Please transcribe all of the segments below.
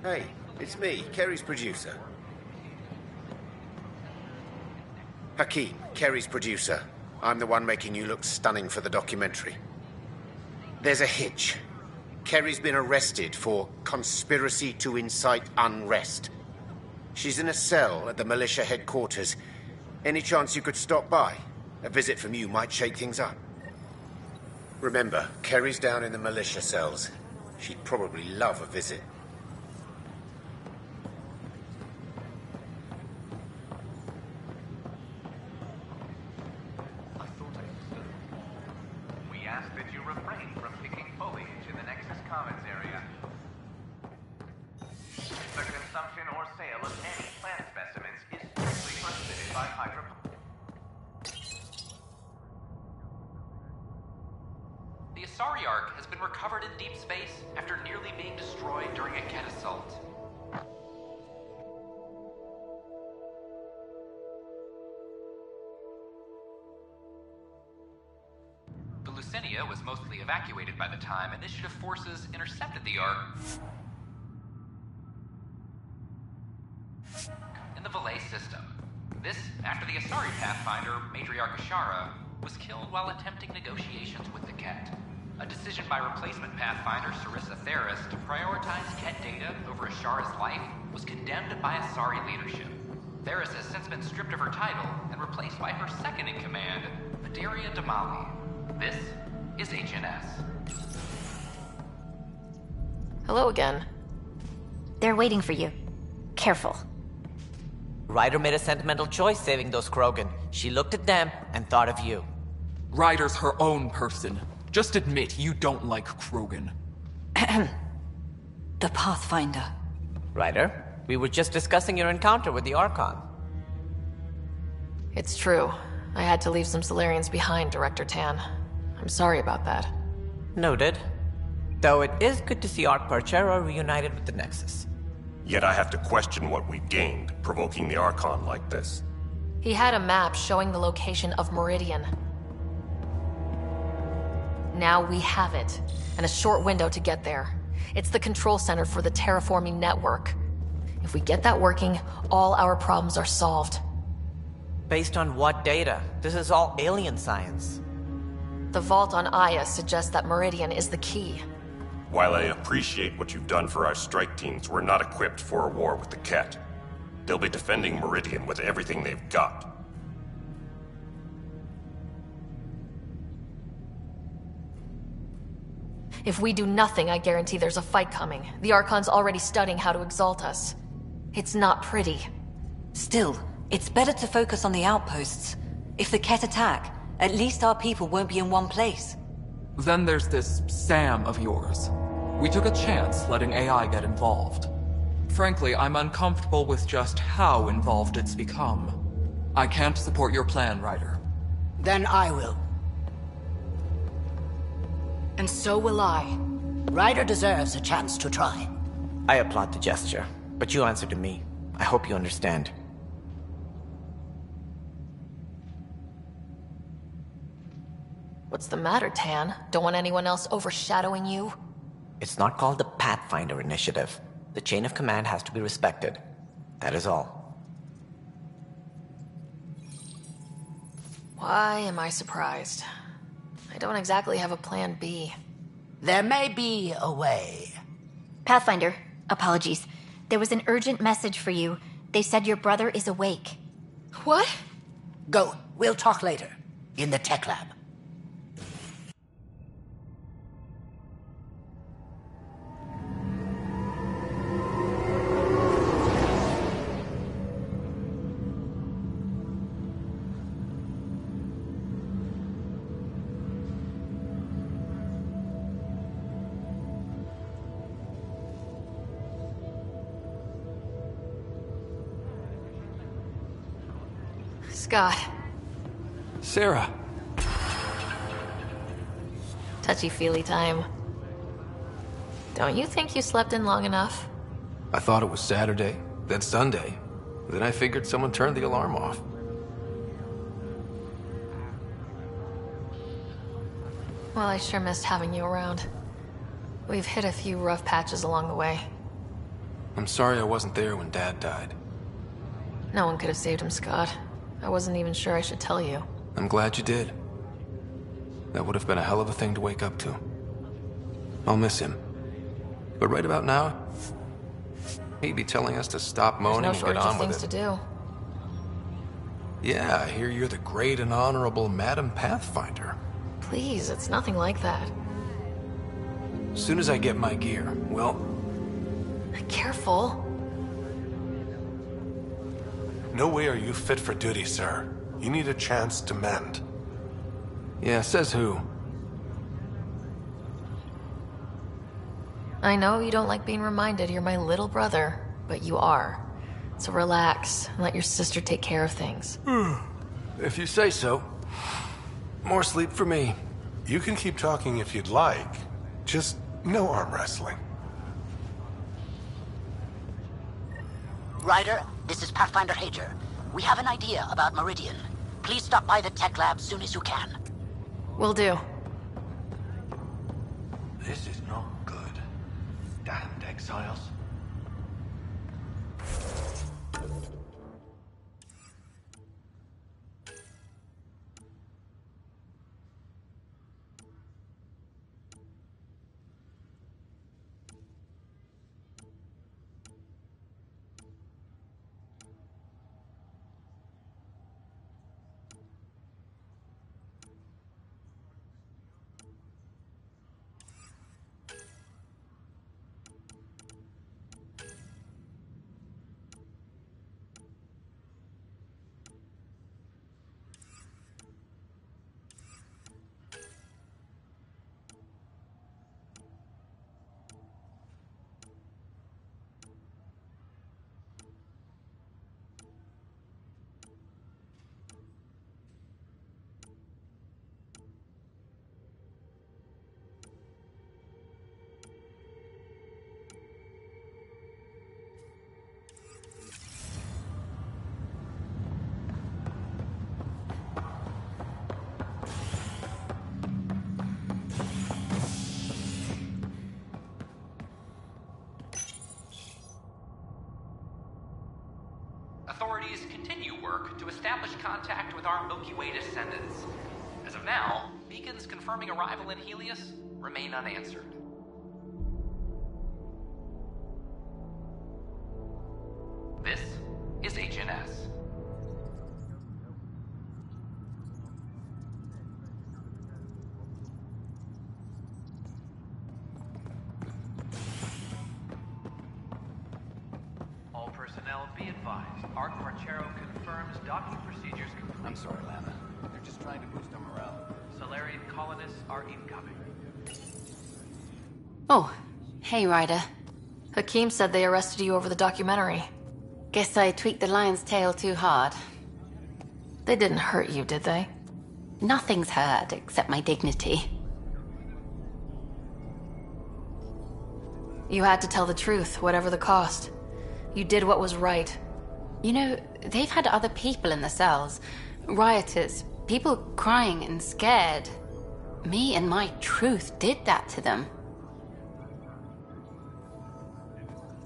Hey, it's me, Kerry's producer. Hakeem, Kerry's producer. I'm the one making you look stunning for the documentary. There's a hitch. Kerry's been arrested for conspiracy to incite unrest. She's in a cell at the militia headquarters. Any chance you could stop by? A visit from you might shake things up. Remember, Kerry's down in the militia cells. She'd probably love a visit. We ask that you refrain from picking foliage in the Nexus Commons area. The consumption or sale of any plant specimens is strictly prohibited by hydro. The Asari Ark has been recovered in deep space after nearly being destroyed during a Ket assault. The Lucinia was mostly evacuated by the time Initiative forces intercepted the Ark in the Valet system. This after the Asari Pathfinder, Matriarch Ashara, was killed while attempting negotiations with the Ket. A decision by replacement Pathfinder Sarissa Theris to prioritize Ket data over Ashara's life was condemned by Asari leadership. Theris has since been stripped of her title and replaced by her second-in-command, Madaria Damali. This is HNS. Hello again. They're waiting for you. Careful. Ryder made a sentimental choice saving those Krogan. She looked at them and thought of you. Ryder's her own person. Just admit you don't like Krogan. The Pathfinder. Ryder, we were just discussing your encounter with the Archon. It's true. I had to leave some Solarians behind, Director Tan. I'm sorry about that. Noted. Though it is good to see Ark Parchera reunited with the Nexus. Yet I have to question what we've gained, provoking the Archon like this. He had a map showing the location of Meridian. Now we have it, and a short window to get there. It's the control center for the terraforming network. If we get that working, all our problems are solved. Based on what data? This is all alien science. The vault on Aya suggests that Meridian is the key. While I appreciate what you've done for our strike teams, we're not equipped for a war with the Ket. They'll be defending Meridian with everything they've got. If we do nothing, I guarantee there's a fight coming. The Archon's already studying how to exalt us. It's not pretty. Still, it's better to focus on the outposts. If the Ket attack, at least our people won't be in one place. Then there's this Sam of yours. We took a chance letting AI get involved. Frankly, I'm uncomfortable with just how involved it's become. I can't support your plan, Ryder. Then I will. And so will I. Ryder deserves a chance to try. I applaud the gesture, but you answer to me. I hope you understand. What's the matter, Tan? Don't want anyone else overshadowing you? It's not called the Pathfinder Initiative. The chain of command has to be respected. That is all. Why am I surprised? I don't exactly have a plan B. There may be a way. Pathfinder, apologies. There was an urgent message for you. They said your brother is awake. What? Go. We'll talk later. In the tech lab. Scott. Sarah. Touchy-feely time. Don't you think you slept in long enough? I thought it was Saturday, then Sunday. Then I figured someone turned the alarm off. Well, I sure missed having you around. We've hit a few rough patches along the way. I'm sorry I wasn't there when Dad died. No one could have saved him, Scott. I wasn't even sure I should tell you. I'm glad you did. That would have been a hell of a thing to wake up to. I'll miss him. But right about now, he'd be telling us to stop moaning There's no and get shortage on of with things it. to do. Yeah, I hear you're the great and honorable Madam Pathfinder. Please, it's nothing like that. As soon as I get my gear, well, Careful. No way are you fit for duty, sir. You need a chance to mend. yeah, says who? I know you don't like being reminded you're my little brother, but you are. So relax and let your sister take care of things. If you say so. More sleep for me. You can keep talking if you'd like. Just no arm wrestling. Ryder, this is Pathfinder Hager. We have an idea about Meridian. Please stop by the tech lab soon as you can. Will do. This is not good. Damned exiles. Authorities continue work to establish contact with our Milky Way descendants. As of now, beacons confirming arrival in Helios remain unanswered. This is HNS. All personnel be advised. Art Marchero confirms docking procedures complete. I'm sorry, Lana. They're just trying to boost our morale. Solarian colonists are incoming. Oh, hey, Ryder. Hakeem said they arrested you over the documentary. Guess I tweaked the lion's tail too hard. They didn't hurt you, did they? Nothing's hurt except my dignity. You had to tell the truth, whatever the cost. You did what was right. You know, they've had other people in the cells. Rioters, people crying and scared. Me and my truth did that to them.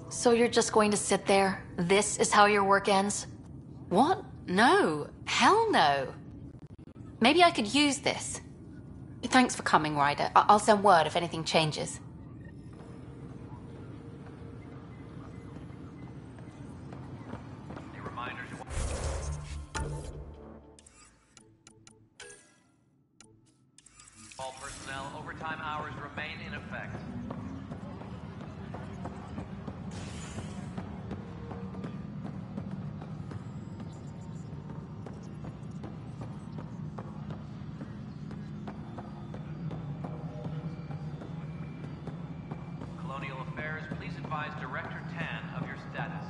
So you're just going to sit there? This is how your work ends? What? No. Hell no. Maybe I could use this. Thanks for coming, Ryder. I'll send word if anything changes. A reminder to all personnel, overtime hours remain in effect. Colonial Affairs, please advise Director Tan of your status.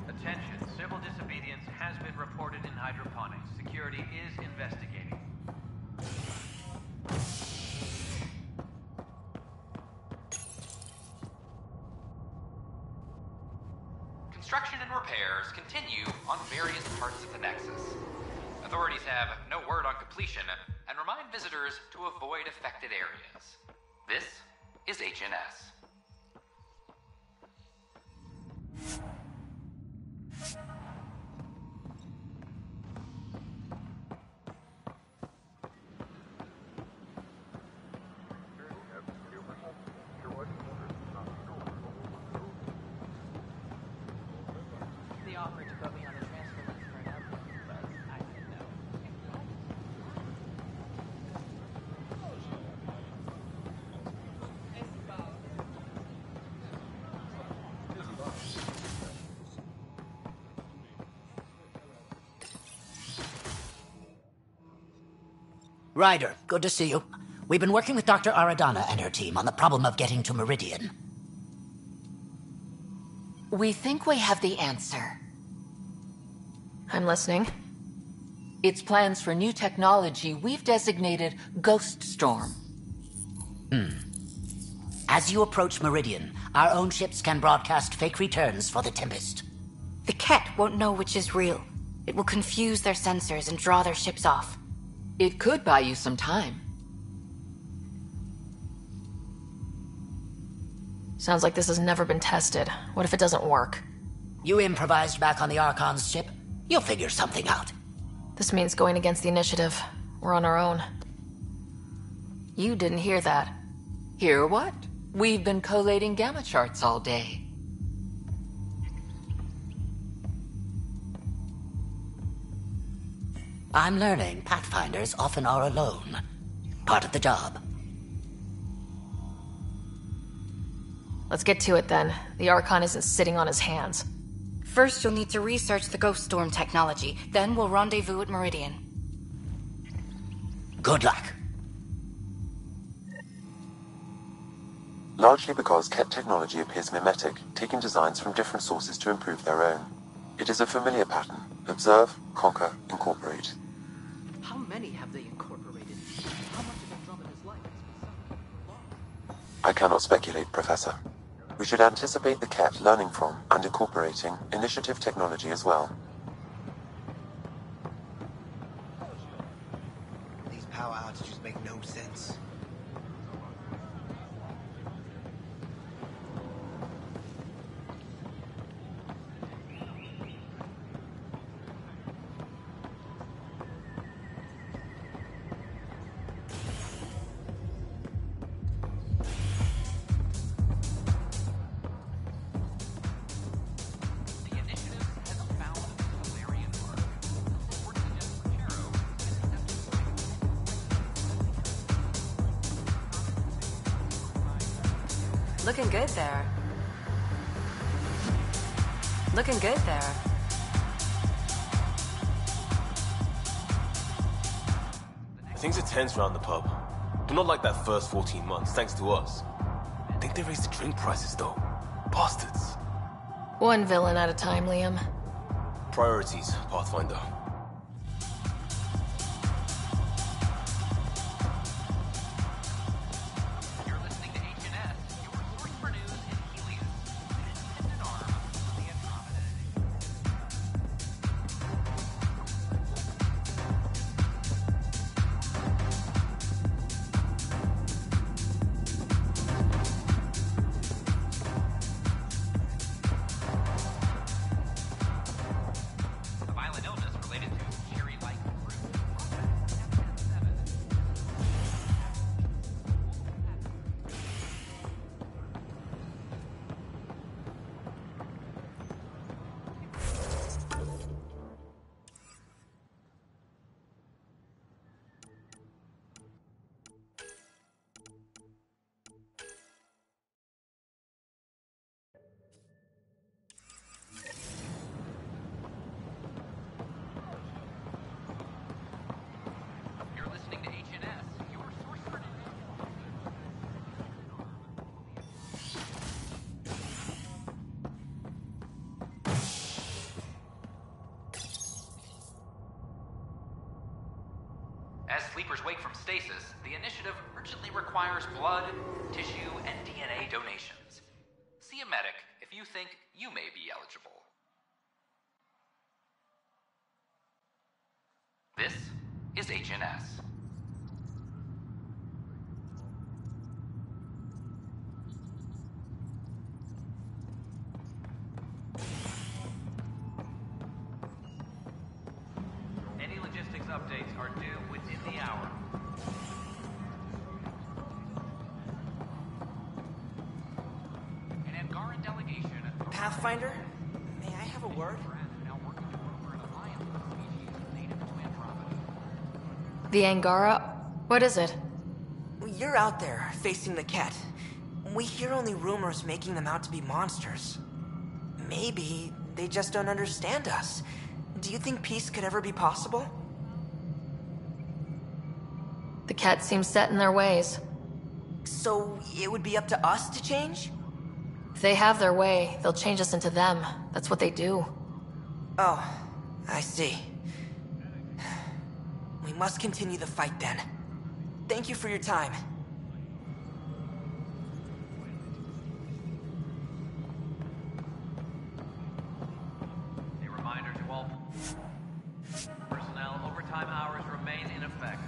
Attention, civil disobedience has been reported in hydroponics. Security is investigating. and repairs continue on various parts of the Nexus. Authorities have no word on completion and remind visitors to avoid affected areas. This is HNS. Ryder, good to see you. We've been working with Dr. Aradana and her team on the problem of getting to Meridian. We think we have the answer. I'm listening. It's plans for new technology we've designated Ghost Storm. As you approach Meridian, our own ships can broadcast fake returns for the Tempest. The Ket won't know which is real. It will confuse their sensors and draw their ships off. It could buy you some time. Sounds like this has never been tested. What if it doesn't work? You improvised back on the Archon's ship. You'll figure something out. This means going against the initiative. We're on our own. You didn't hear that. Hear what? We've been collating gamma charts all day. I'm learning Pathfinders often are alone. Part of the job. Let's get to it then. The Archon isn't sitting on his hands. First, you'll need to research the Ghost Storm technology. Then we'll rendezvous at Meridian. Good luck. Largely because Ket technology appears mimetic, taking designs from different sources to improve their own. It is a familiar pattern. Observe, conquer, incorporate. How many have they incorporated? How much of Andromeda's life has I cannot speculate, Professor. We should anticipate the Ket learning from and incorporating initiative technology as well. These power outages make no sense. Looking good there. Looking good there. Things are tense around the pub. But not like that first 14 months, thanks to us. I think they raised the drink prices, though. Bastards. One villain at a time, Liam. Priorities, Pathfinder. As sleepers wake from stasis, the initiative urgently requires blood, tissue, and DNA donations. See a medic if you think you may be eligible. This is HNS. Any logistics updates are due within the hour. An Angaran delegation. Pathfinder? May I have a word? The Angara? What is it? You're out there, facing the Ket. We hear only rumors making them out to be monsters. Maybe they just don't understand us. Do you think peace could ever be possible? The Ket seems set in their ways. So it would be up to us to change? If they have their way, they'll change us into them. That's what they do. Oh, I see. We must continue the fight then. Thank you for your time. A reminder to all personnel, overtime hours remain in effect.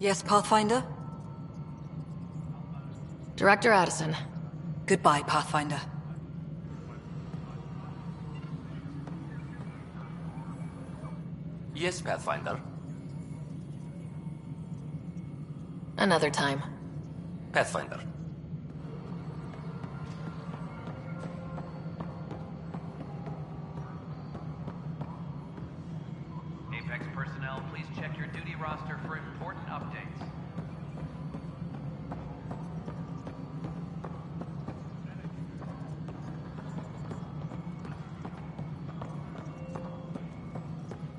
Yes, Pathfinder? Director Addison. Goodbye, Pathfinder. Yes, Pathfinder. Another time. Pathfinder. Apex personnel, please check your duty roster for important updates.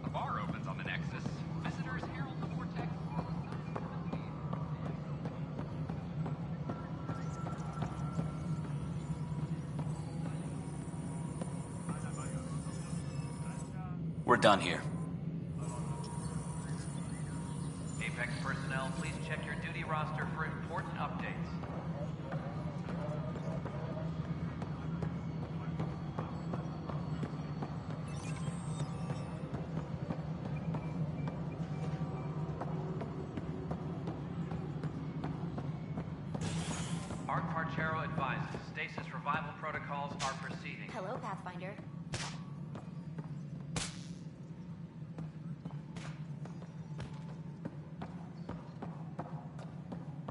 A bar opens on the Nexus. Visitors herald the vortex. We're done here. Apex personnel, please check your duty roster for important updates. Art Parchero advises stasis revival protocols are proceeding. Hello, Pathfinder.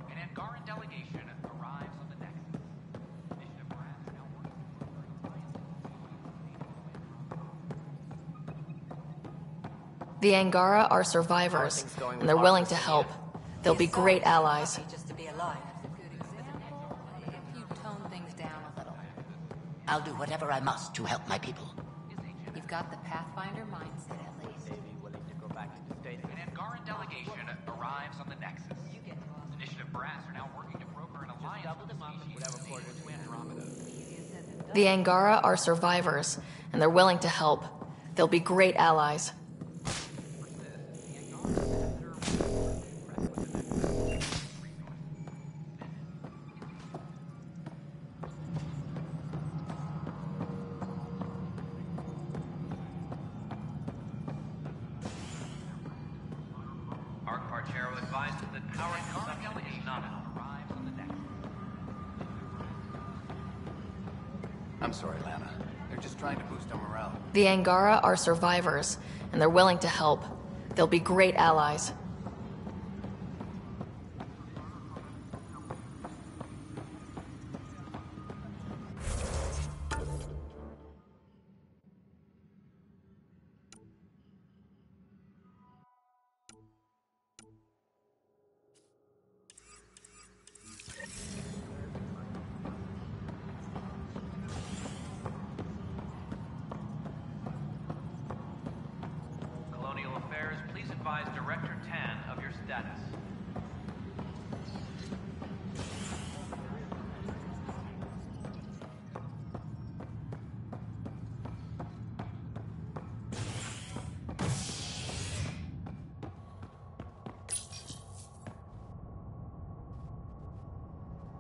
An Angaran delegation arrives on the Nexus. Initiative Brad is now working The Angara are survivors, and they're willing to help. They'll be great allies. Just to be alive. If you tone things down a little. I'll do whatever I must to help my people. You've got the Pathfinder mindset, at least. An Angaran delegation arrives on the Nexus. Initiative Brass are now working to broker an alliance with the species to Andromeda. The Angara are survivors, and they're willing to help. They'll be great allies. Art Parchero advises that power consumption is nominal. Arrives on the Nexus. I'm sorry, Lana. They're just trying to boost our morale. The Angara are survivors, and they're willing to help. They'll be great allies. Colonial Affairs, please advise Director Tan of your status.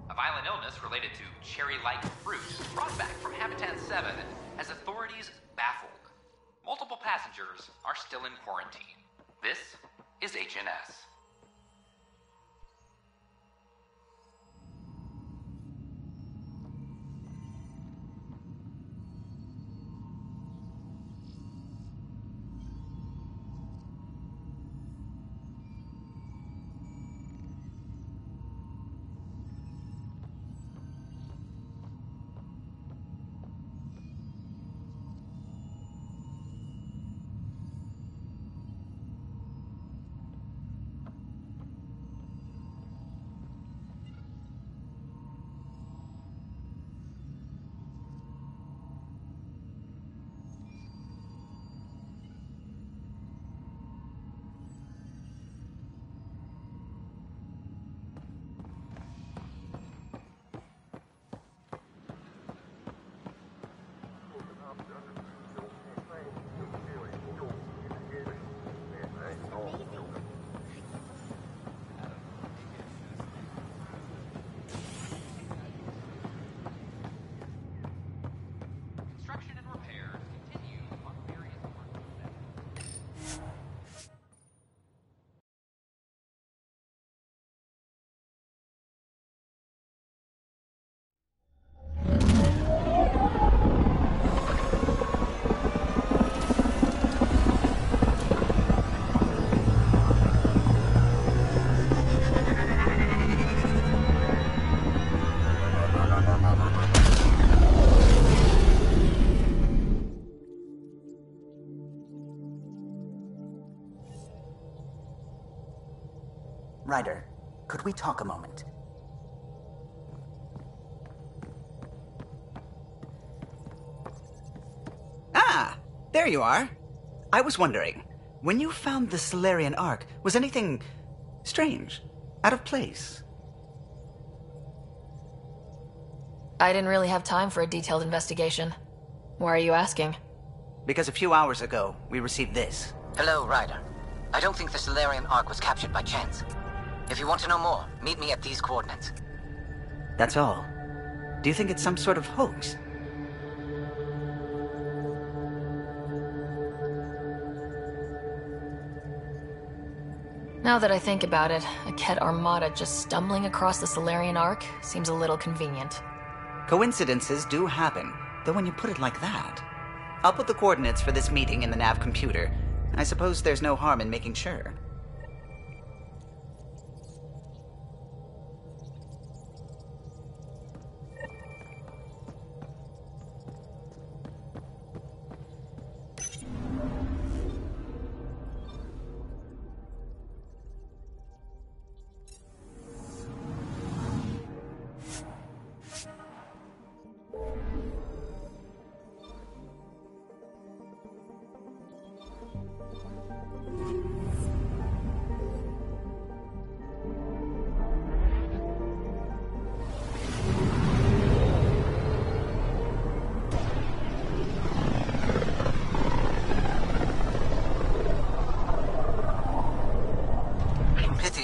A violent illness related to cherry-like fruit brought back from Habitat 7 has authorities baffled. Multiple passengers are still in quarantine. This is HNS. Ryder, could we talk a moment? Ah, there you are. I was wondering, when you found the Solarian Ark, was anything strange, out of place? I didn't really have time for a detailed investigation. Why are you asking? Because a few hours ago, we received this. Hello, Ryder. I don't think the Solarian Ark was captured by chance. If you want to know more, meet me at these coordinates. That's all. Do you think it's some sort of hoax? Now that I think about it, a Ket armada just stumbling across the Solarian Ark seems a little convenient. Coincidences do happen, though when you put it like that. I'll put the coordinates for this meeting in the nav computer. I suppose there's no harm in making sure.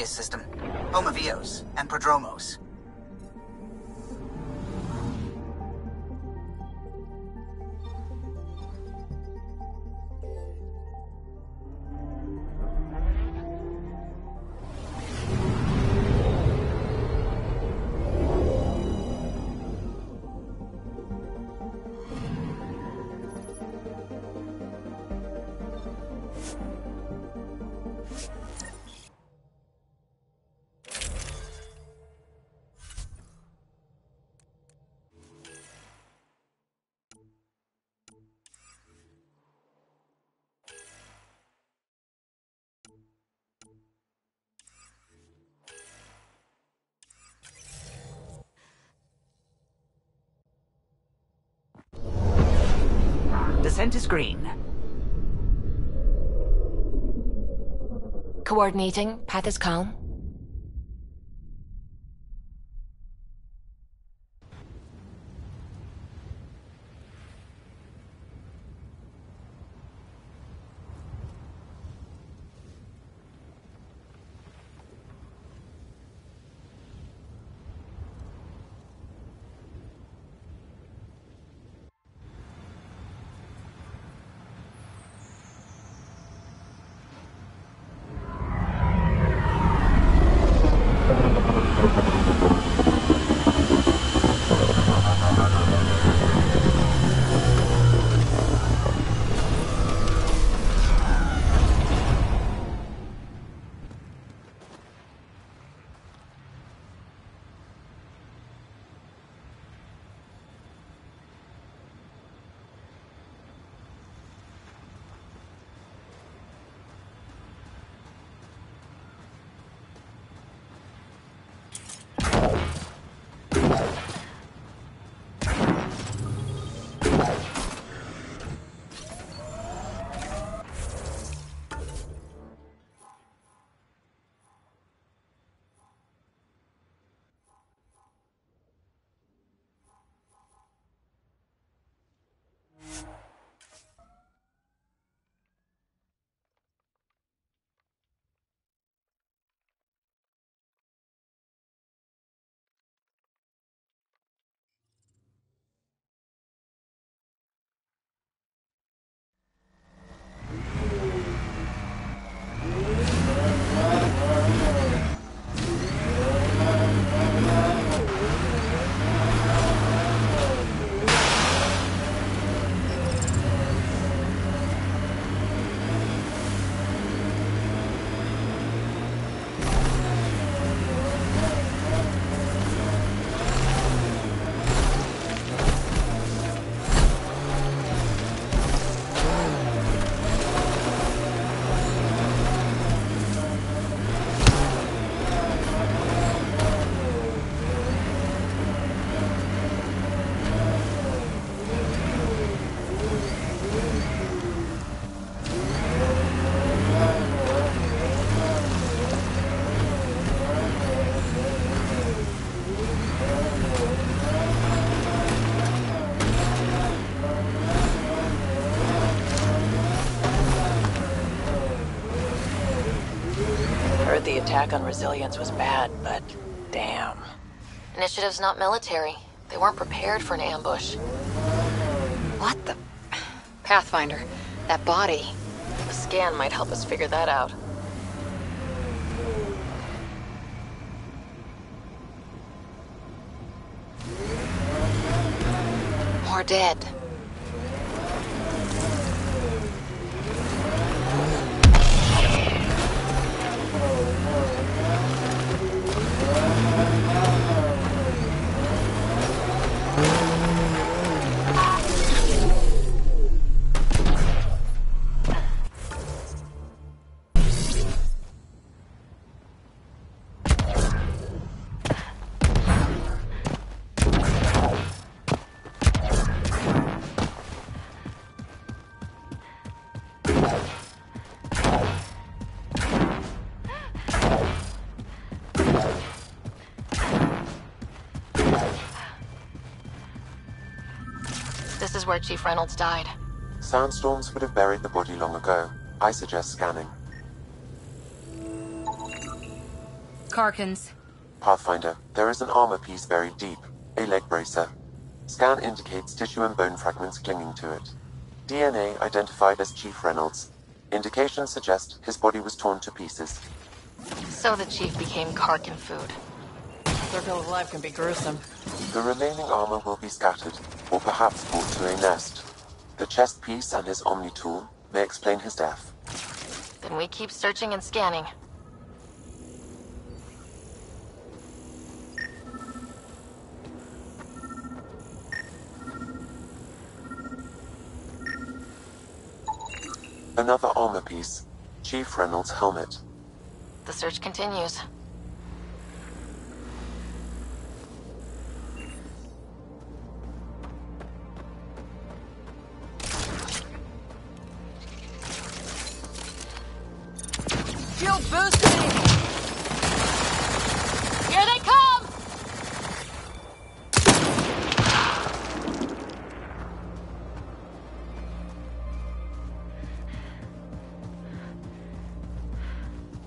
System, home of Eos and Prodromos. Descent is green. Coordinating. Path is calm. Heard the attack on Resilience was bad, but damn. Initiative's not military. They weren't prepared for an ambush. What the... Pathfinder, that body. A scan might help us figure that out. More dead. This is where Chief Reynolds died. Sandstorms would have buried the body long ago. I suggest scanning. Karkins. Pathfinder, there is an armor piece buried deep. A leg bracer. Scan indicates tissue and bone fragments clinging to it. DNA identified as Chief Reynolds. Indications suggest his body was torn to pieces. So the Chief became Karkin food. Circle of life can be gruesome. The remaining armor will be scattered, or perhaps brought to a nest. The chest piece and his Omni tool may explain his death. Then we keep searching and scanning. Another armor piece. Chief Reynolds' helmet. The search continues. Shield boosting! Here they come!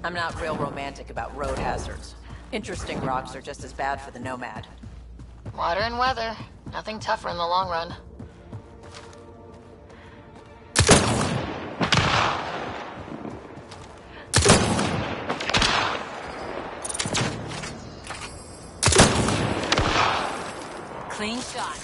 I'm not real romantic about road hazards. Interesting rocks are just as bad for the Nomad. Water and weather. Nothing tougher in the long run. Clean shot.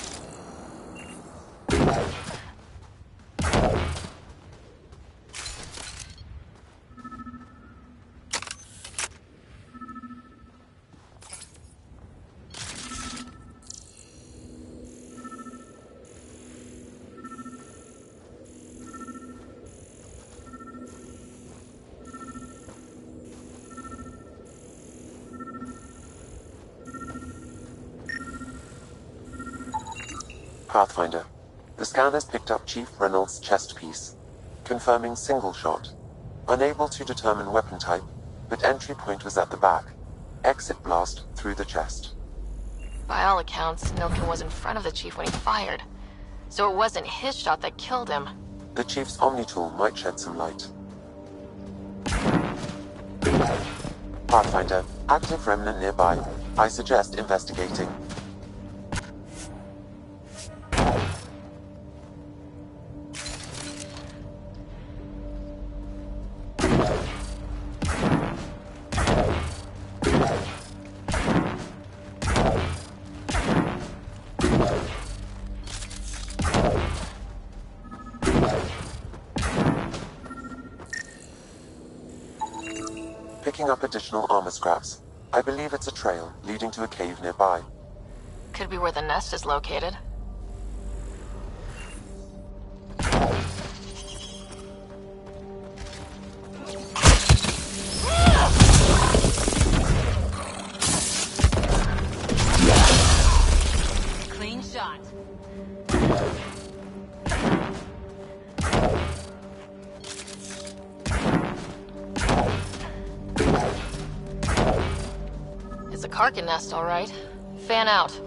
Pathfinder. The scan has picked up Chief Reynolds' chest piece, confirming single shot. Unable to determine weapon type, but entry point was at the back. Exit blast through the chest. By all accounts, Nilken was in front of the Chief when he fired. So it wasn't his shot that killed him. The Chief's Omni tool might shed some light. Pathfinder, active remnant nearby. I suggest investigating. Picking up additional armor scraps. I believe it's a trail leading to a cave nearby. Could be where the nest is located. Clean shot. It's a Karkin nest, all right. Fan out.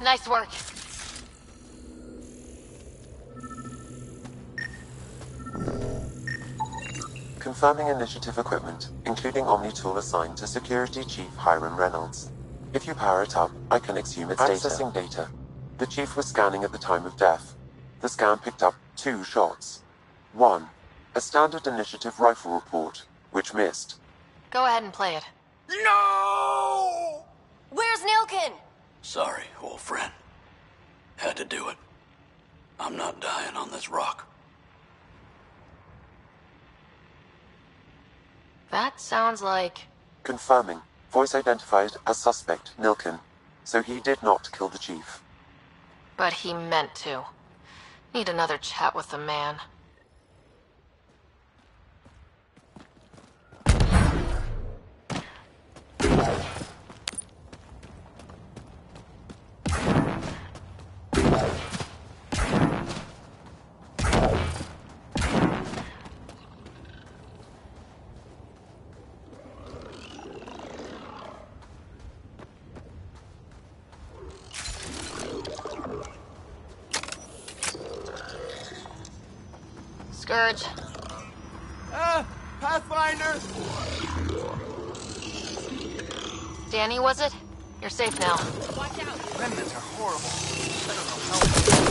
Nice work. Confirming initiative equipment, including Omni tool assigned to Security Chief Hiram Reynolds. If you power it up, I can exhume its Accessing data. The Chief was scanning at the time of death. The scan picked up 2 shots. 1. A standard initiative rifle report, which missed. Go ahead and play it. No! Where's Nilken? Sorry, old friend. Had to do it. I'm not dying on this rock. That sounds like... Confirming. Voice identified as suspect Nilken. So he did not kill the Chief. But he meant to. Need another chat with the man. Scourge. Pathfinder! Danny, was it? You're safe now. Watch out! Remnants are horrible. I don't know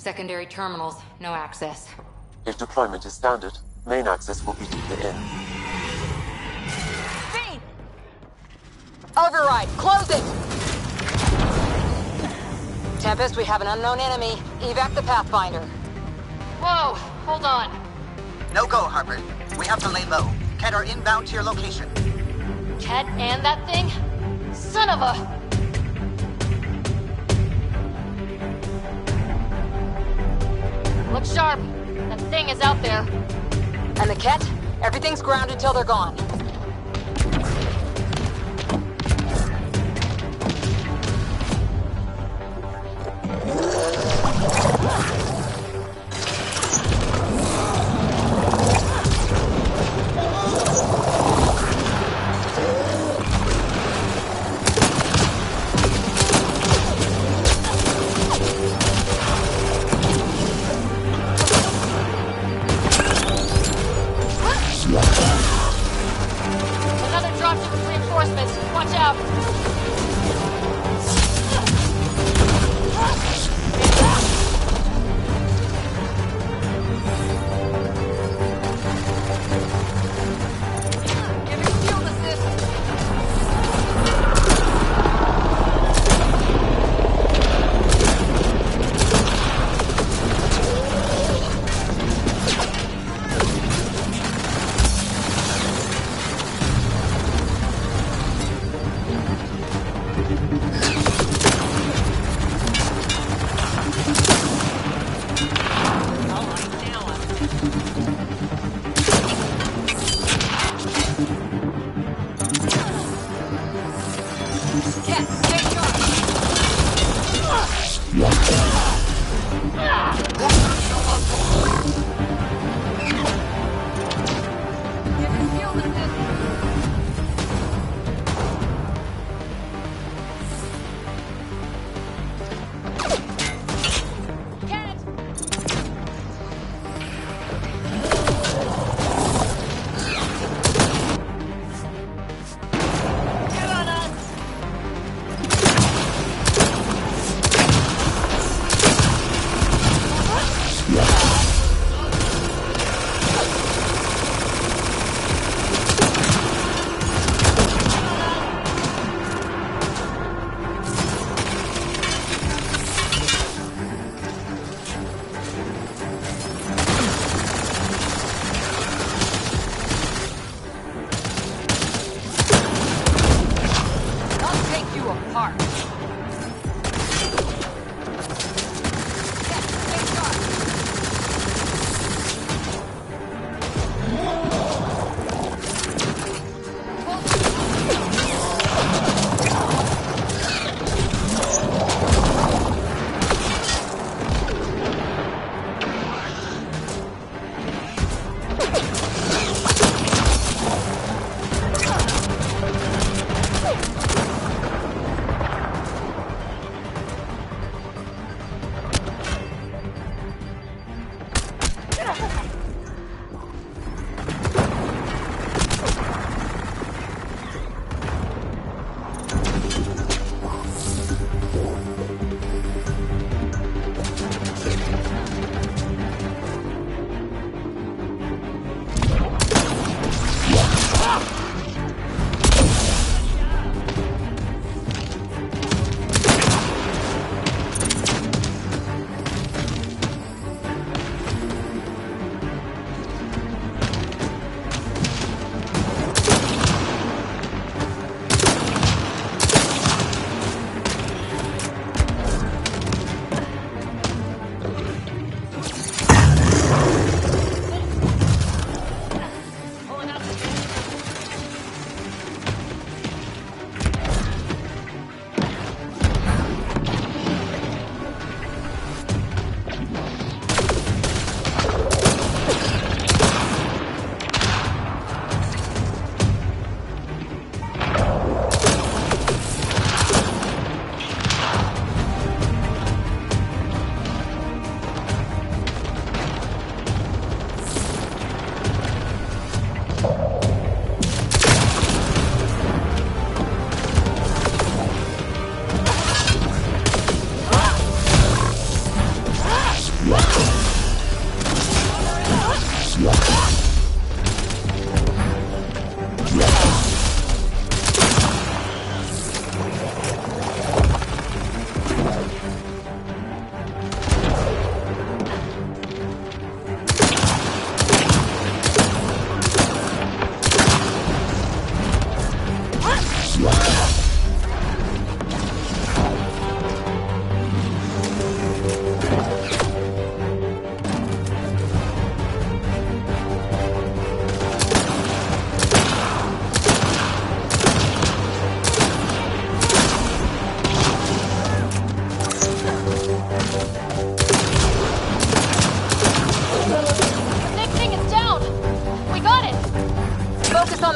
secondary terminals, no access. If deployment is standard, main access will be deeper in. Fiend! Override, close it! Tempest, we have an unknown enemy. Evac the Pathfinder. Whoa, hold on. No go, Harper. We have to lay low. Ket are inbound to your location. Ket and that thing? Son of a... Look sharp. That thing is out there. And the Ket? Everything's grounded till they're gone.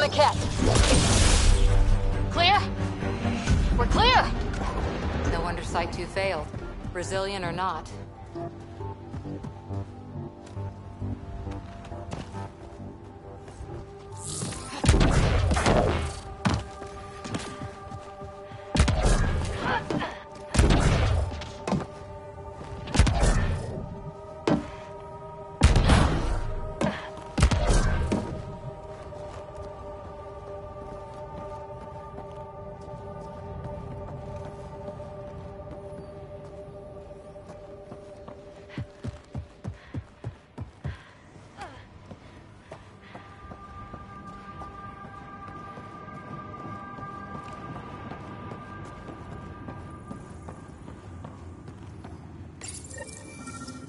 the cat. Clear? We're clear! No wonder Site 2 failed. Brazilian or not.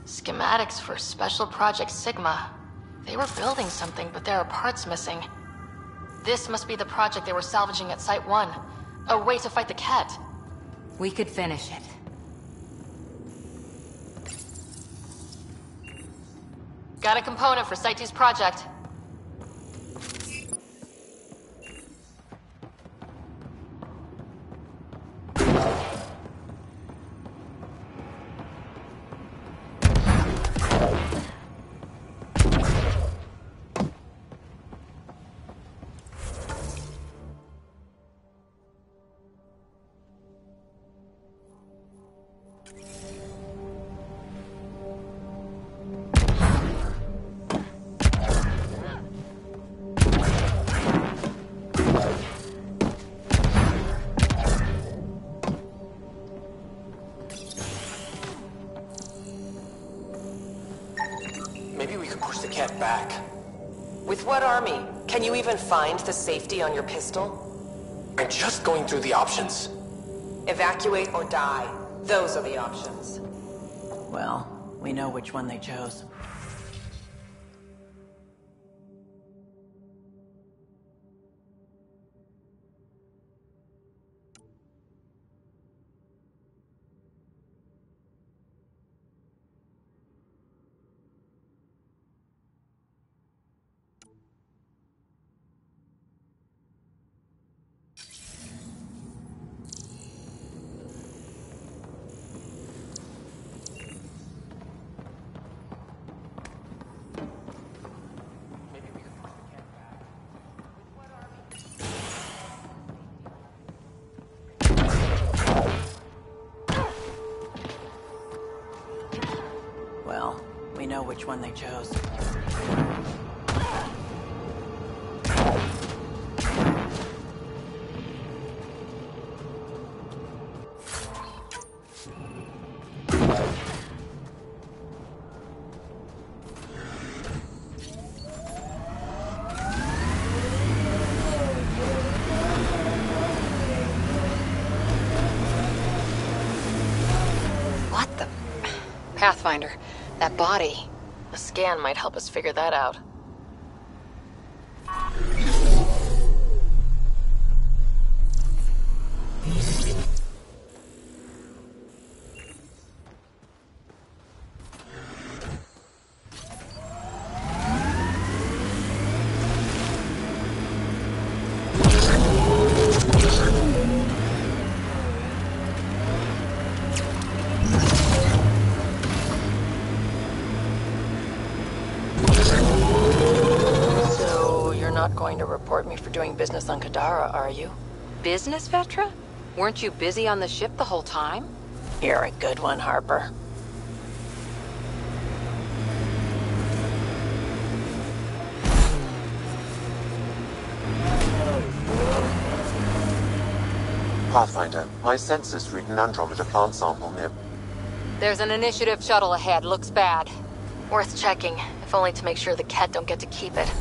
Schematics for Special Project Sigma. They were building something, but there are parts missing. This must be the project they were salvaging at Site 1. A way to fight the cat. We could finish it. Got a component for Site 2's project. Maybe we could push the cat back. With what army? Can you even find the safety on your pistol? I'm just going through the options. Evacuate or die. Those are the options. Well, we know which one they chose. Well, we know which one they chose. What the... Pathfinder, that body. A scan might help us figure that out. Not going to report me for doing business on Kadara, are you? Business, Vetra? Weren't you busy on the ship the whole time? You're a good one, Harper. Pathfinder, my sensors read an Andromeda plant sample near... There's an initiative shuttle ahead. Looks bad. Worth checking, if only to make sure the cat don't get to keep it.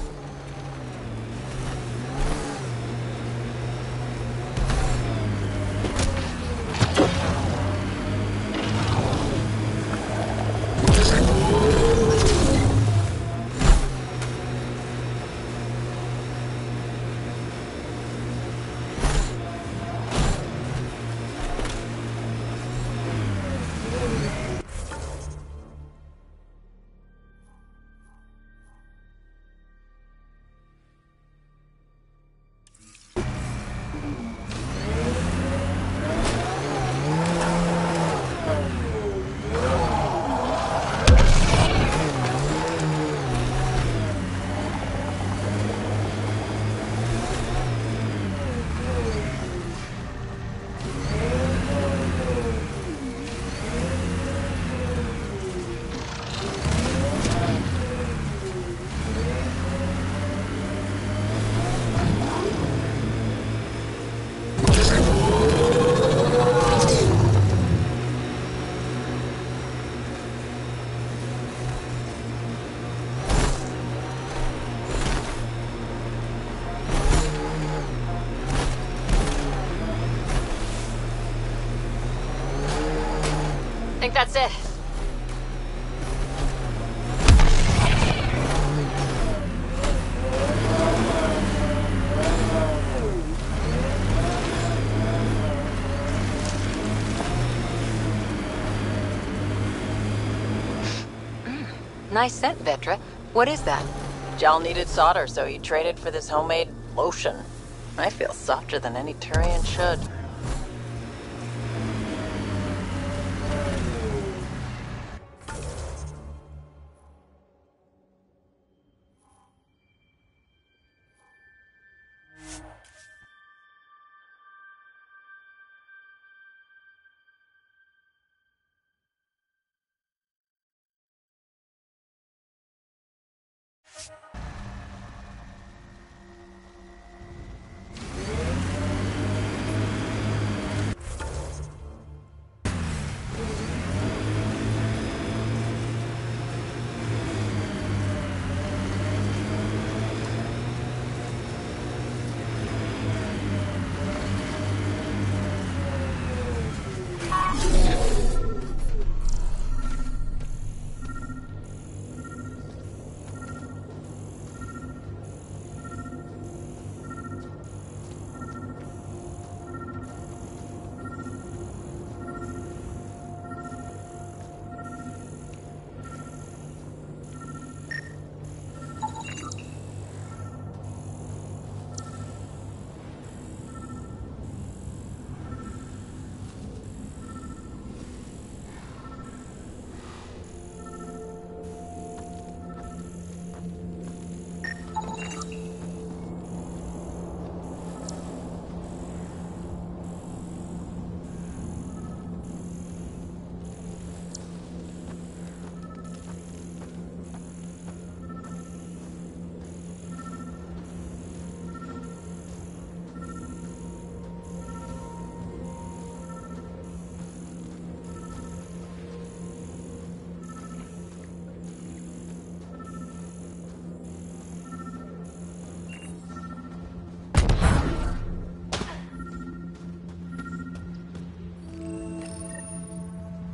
That's it. Nice scent, Vetra. What is that? Jal needed solder, so he traded for this homemade lotion. I feel softer than any Turian should.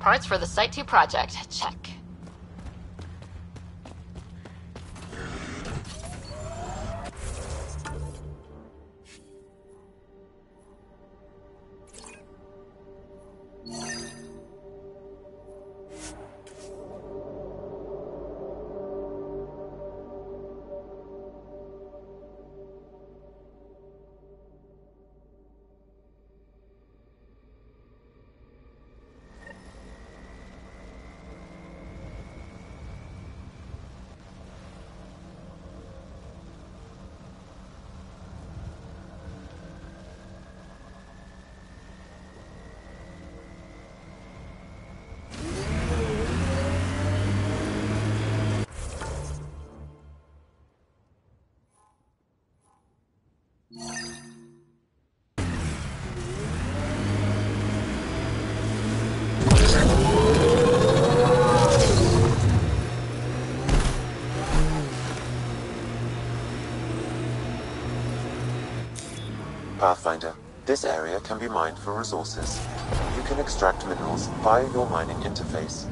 Parts for the Site 2 project. Check. Pathfinder, this area can be mined for resources. You can extract minerals via your mining interface.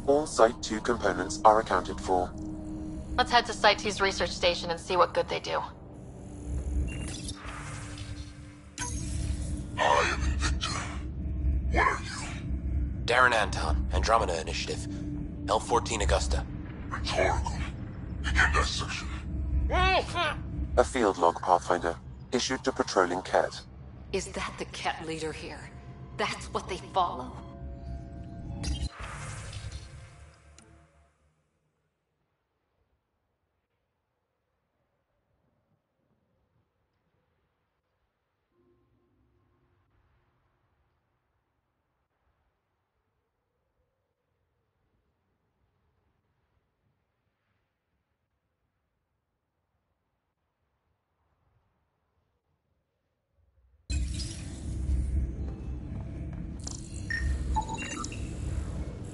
All Site 2 components are accounted for. Let's head to Site 2's research station and see what good they do. I am Invicta. What are you? Darren Anton, Andromeda Initiative. L-14 Augusta. Rhetorical. Begin dissection. A field log, Pathfinder, issued to patrolling Cat. Is that the cat leader here? That's what they follow?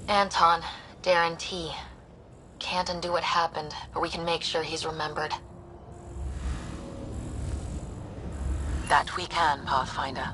Anton, Darren T. Can't undo what happened, but we can make sure he's remembered. That we can, Pathfinder.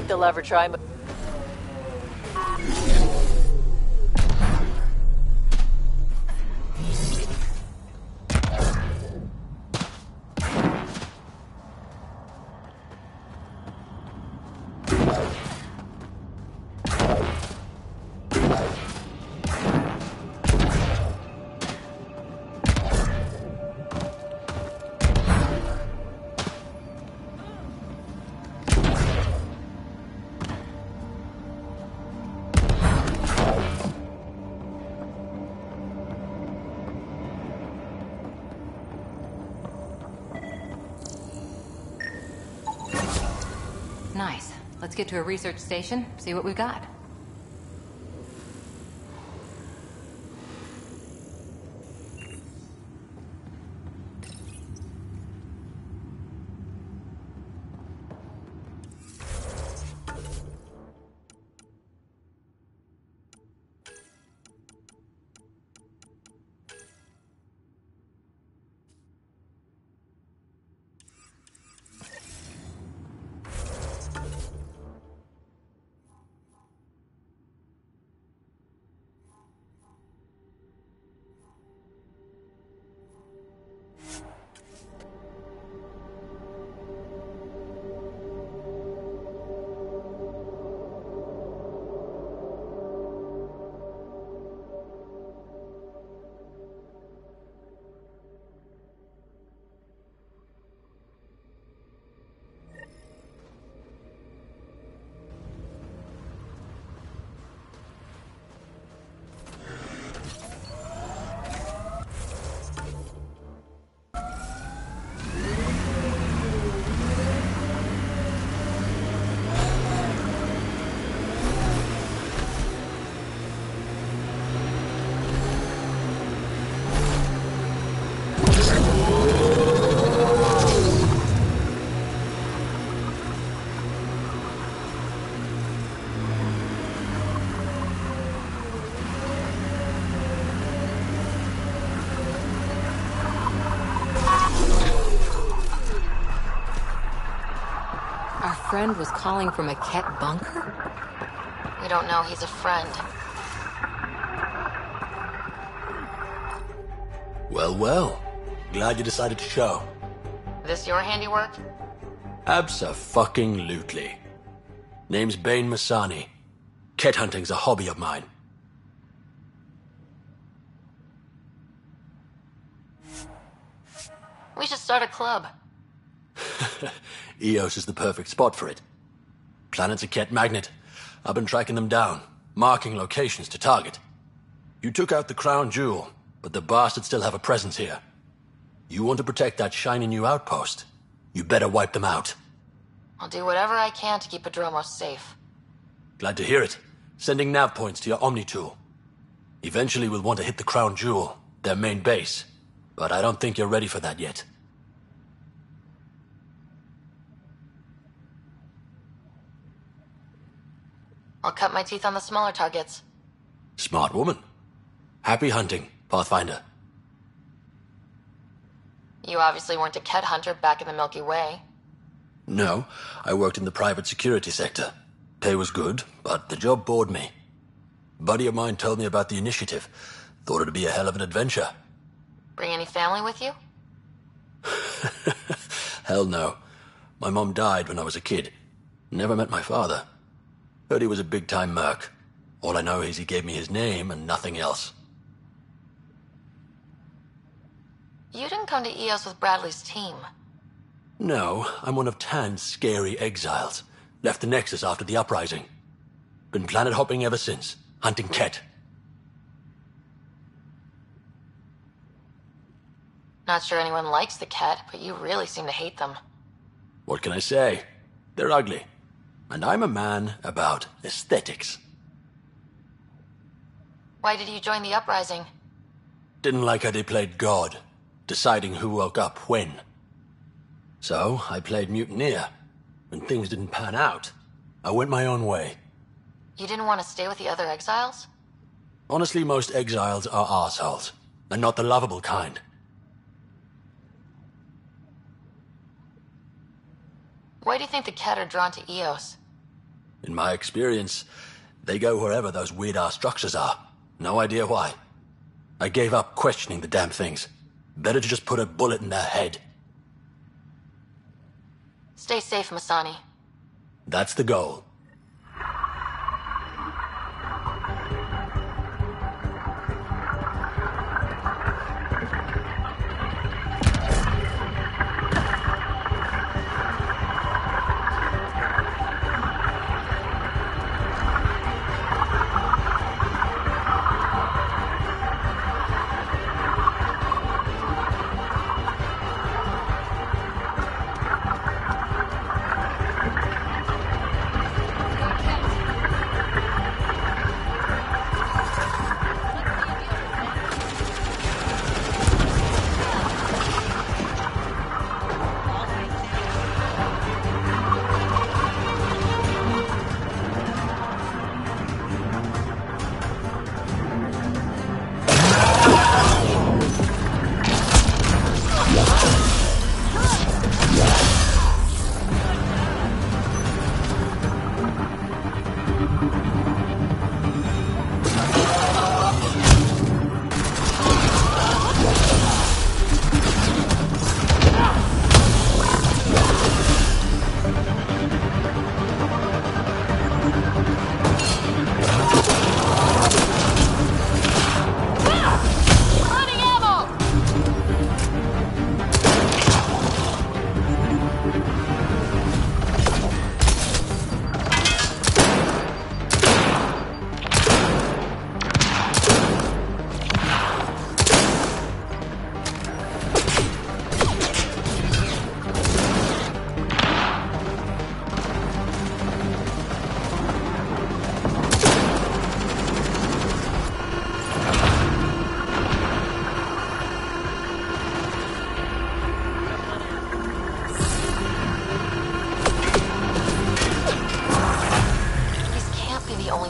They'll ever try. Nice. Let's get to a research station, see what we've got. friend was calling from a Ket bunker? We don't know he's a friend. Well, well. Glad you decided to show. This your handiwork? Abso-fucking-lutely. Name's Bane Masani. Ket hunting's a hobby of mine. We should start a club. Eos is the perfect spot for it. Planet's a Ket magnet. I've been tracking them down, marking locations to target. You took out the crown jewel, but the bastards still have a presence here. You want to protect that shiny new outpost? You better wipe them out. I'll do whatever I can to keep Adromos safe. Glad to hear it. Sending nav points to your Omni tool. Eventually we'll want to hit the crown jewel, their main base. But I don't think you're ready for that yet. I'll cut my teeth on the smaller targets. Smart woman. Happy hunting, Pathfinder. You obviously weren't a Ket hunter back in the Milky Way. No, I worked in the private security sector. Pay was good, but the job bored me. A buddy of mine told me about the initiative. Thought it'd be a hell of an adventure. Bring any family with you? Hell no. My mom died when I was a kid. Never met my father. Heard he was a big-time merc. All I know is he gave me his name and nothing else. You didn't come to Eos with Bradley's team. No, I'm one of Tan's scary exiles. Left the Nexus after the uprising. Been planet hopping ever since, hunting Ket. Not sure anyone likes the Ket, but you really seem to hate them. What can I say? They're ugly. And I'm a man about aesthetics. Why did you join the uprising? Didn't like how they played God, deciding who woke up when. So, I played mutineer. When things didn't pan out, I went my own way. You didn't want to stay with the other exiles? Honestly, most exiles are arseholes, and not the lovable kind. Why do you think the Ket are drawn to Eos? In my experience, they go wherever those weird-ass structures are. No idea why. I gave up questioning the damn things. Better to just put a bullet in their head. Stay safe, Masani. That's the goal.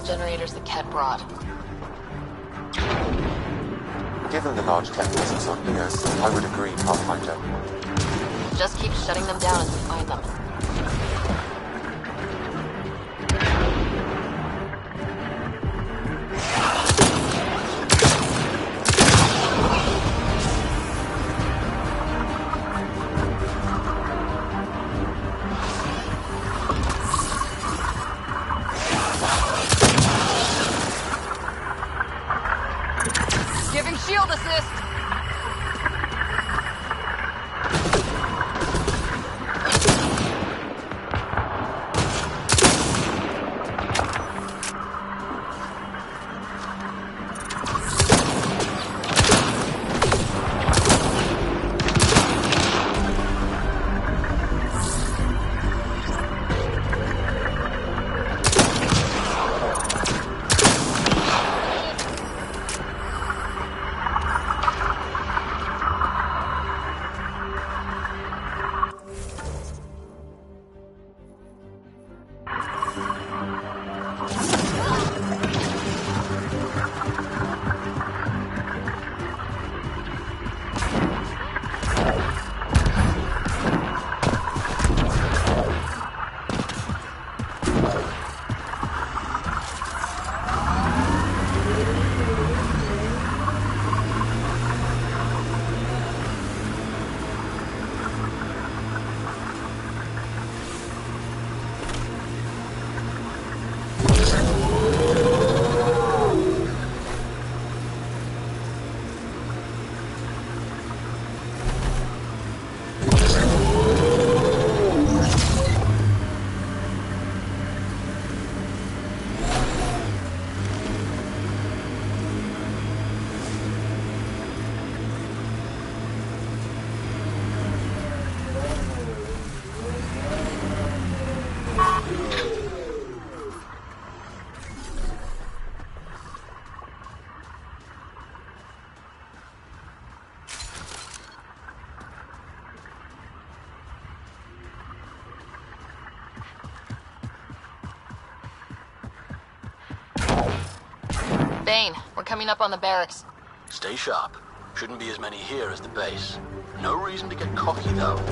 generators the Ket brought. Given the large tech presence on Eos, I would agree, Pathfinder. Just keep shutting them down as we find them. shield assist! Bane, we're coming up on the barracks. Stay sharp. Shouldn't be as many here as the base. No reason to get cocky, though.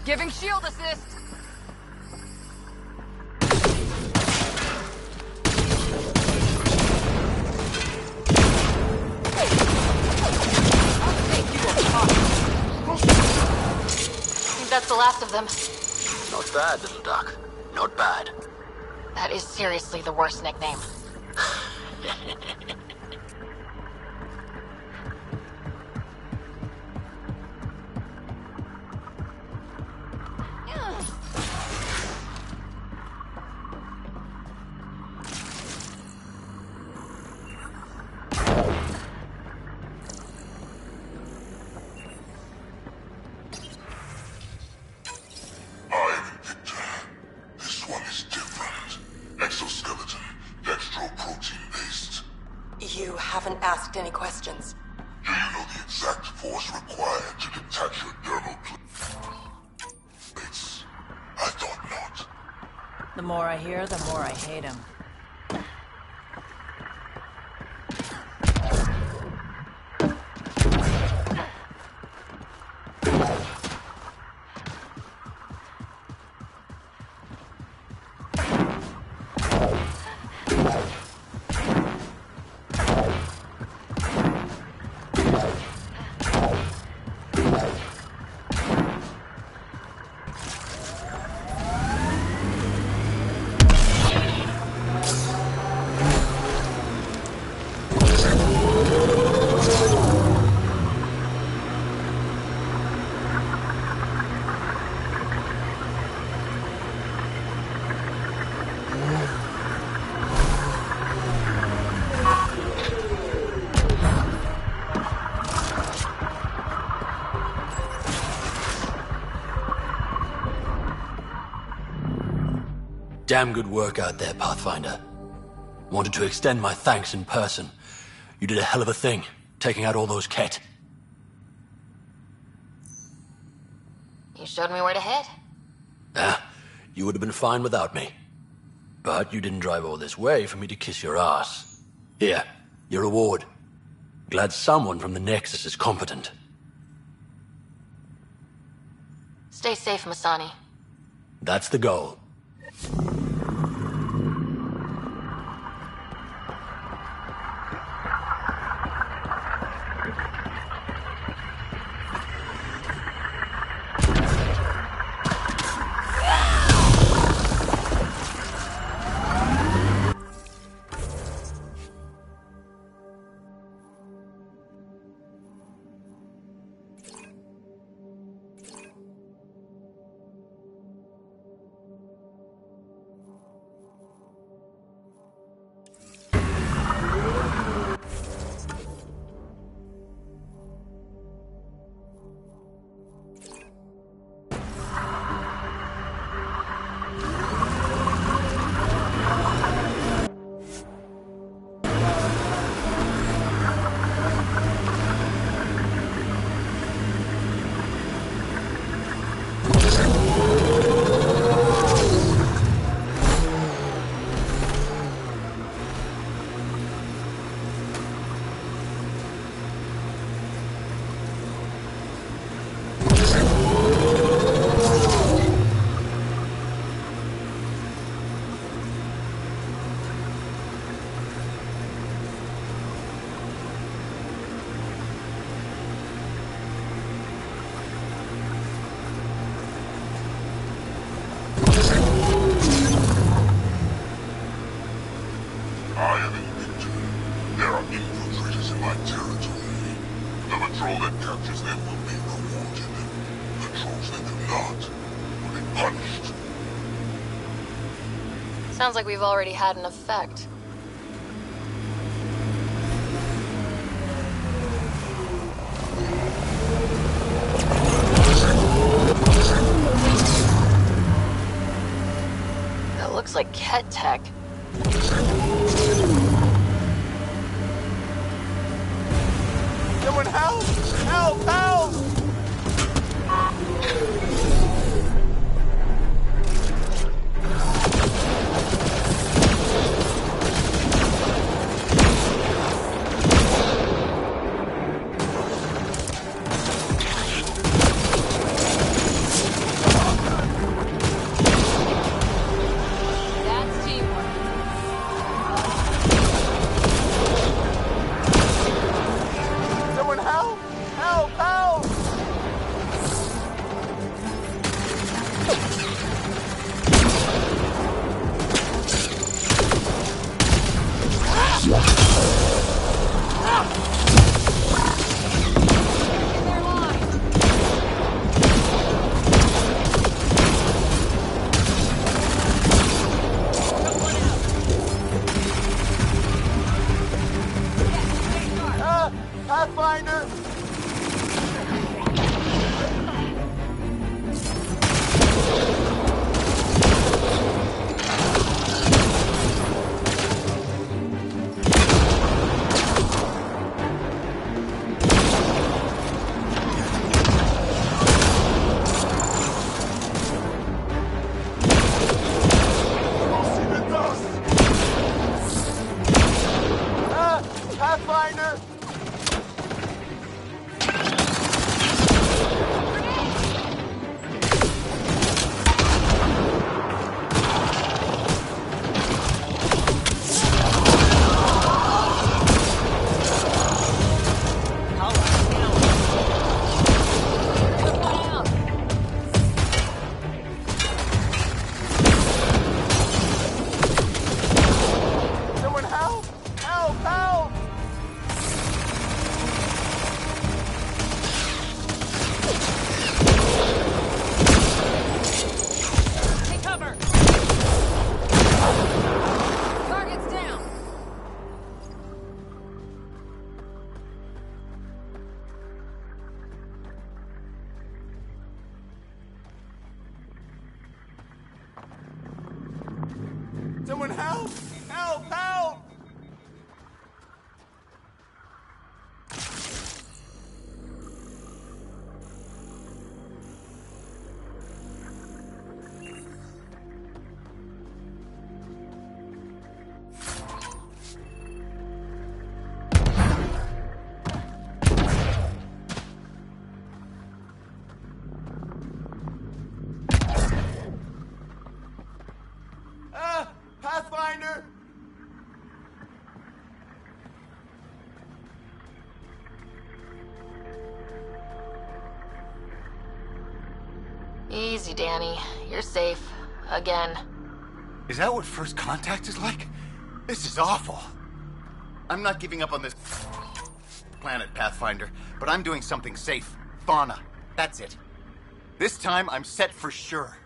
Giving shield assist! I think that's the last of them. Not bad, little duck. Not bad. That is seriously the worst nickname. You haven't asked any questions. Do you know the exact force required to detach your dermal plates? I thought not. The more I hear, the more I hate him. Damn good work out there, Pathfinder. Wanted to extend my thanks in person. You did a hell of a thing, taking out all those Ket. You showed me where to head. You would have been fine without me. But you didn't drive all this way for me to kiss your ass. Here, your reward. Glad someone from the Nexus is competent. Stay safe, Masani. That's the goal. Sounds like we've already had an effect. That looks like Ket tech. Someone help! Help! Help! Pathfinder! Help! Help! Help! Pathfinder! Easy, Danny. You're safe. Again. Is that what first contact is like? This is awful. I'm not giving up on this planet, Pathfinder, but I'm doing something safe. Fauna. That's it. This time, I'm set for sure.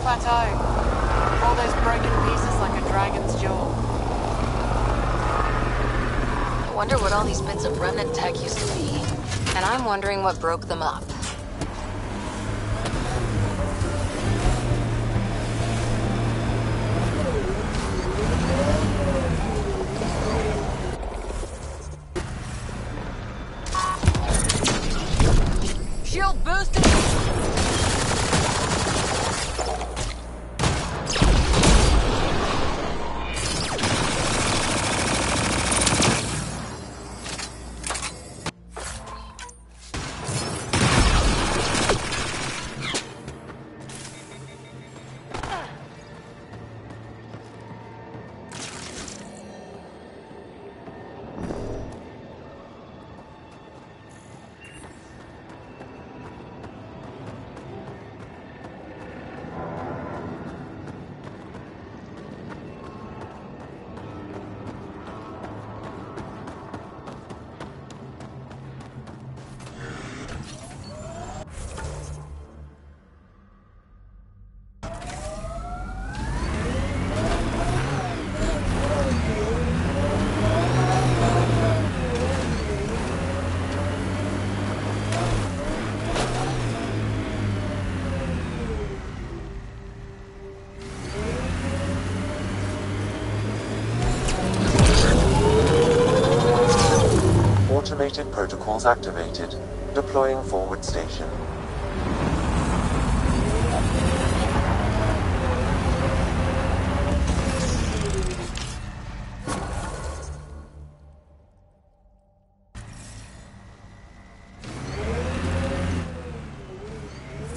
Plateau. All those broken pieces like a dragon's jaw. I wonder what all these bits of remnant tech used to be. And I'm wondering what broke them up. Shield boosted! Automated protocols activated. Deploying forward station.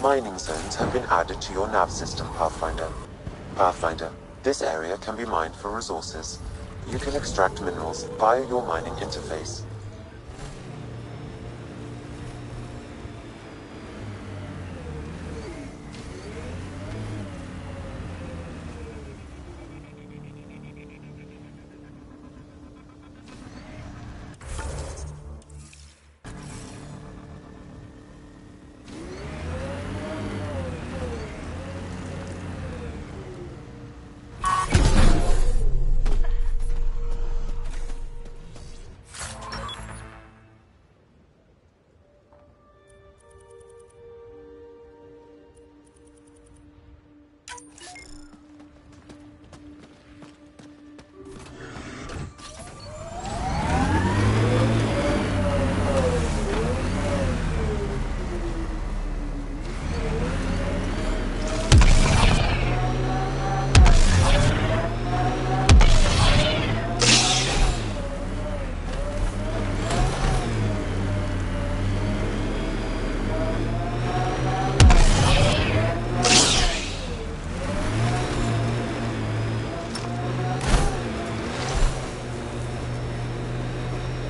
Mining zones have been added to your nav system, Pathfinder. Pathfinder, this area can be mined for resources. You can extract minerals via your mining interface.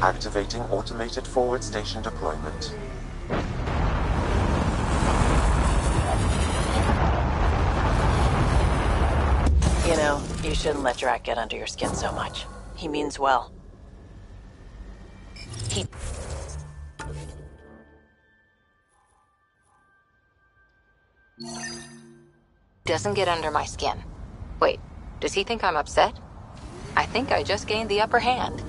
Activating automated forward station deployment. You know, you shouldn't let Drac get under your skin so much. He means well. He... doesn't get under my skin. Wait, does he think I'm upset? I think I just gained the upper hand.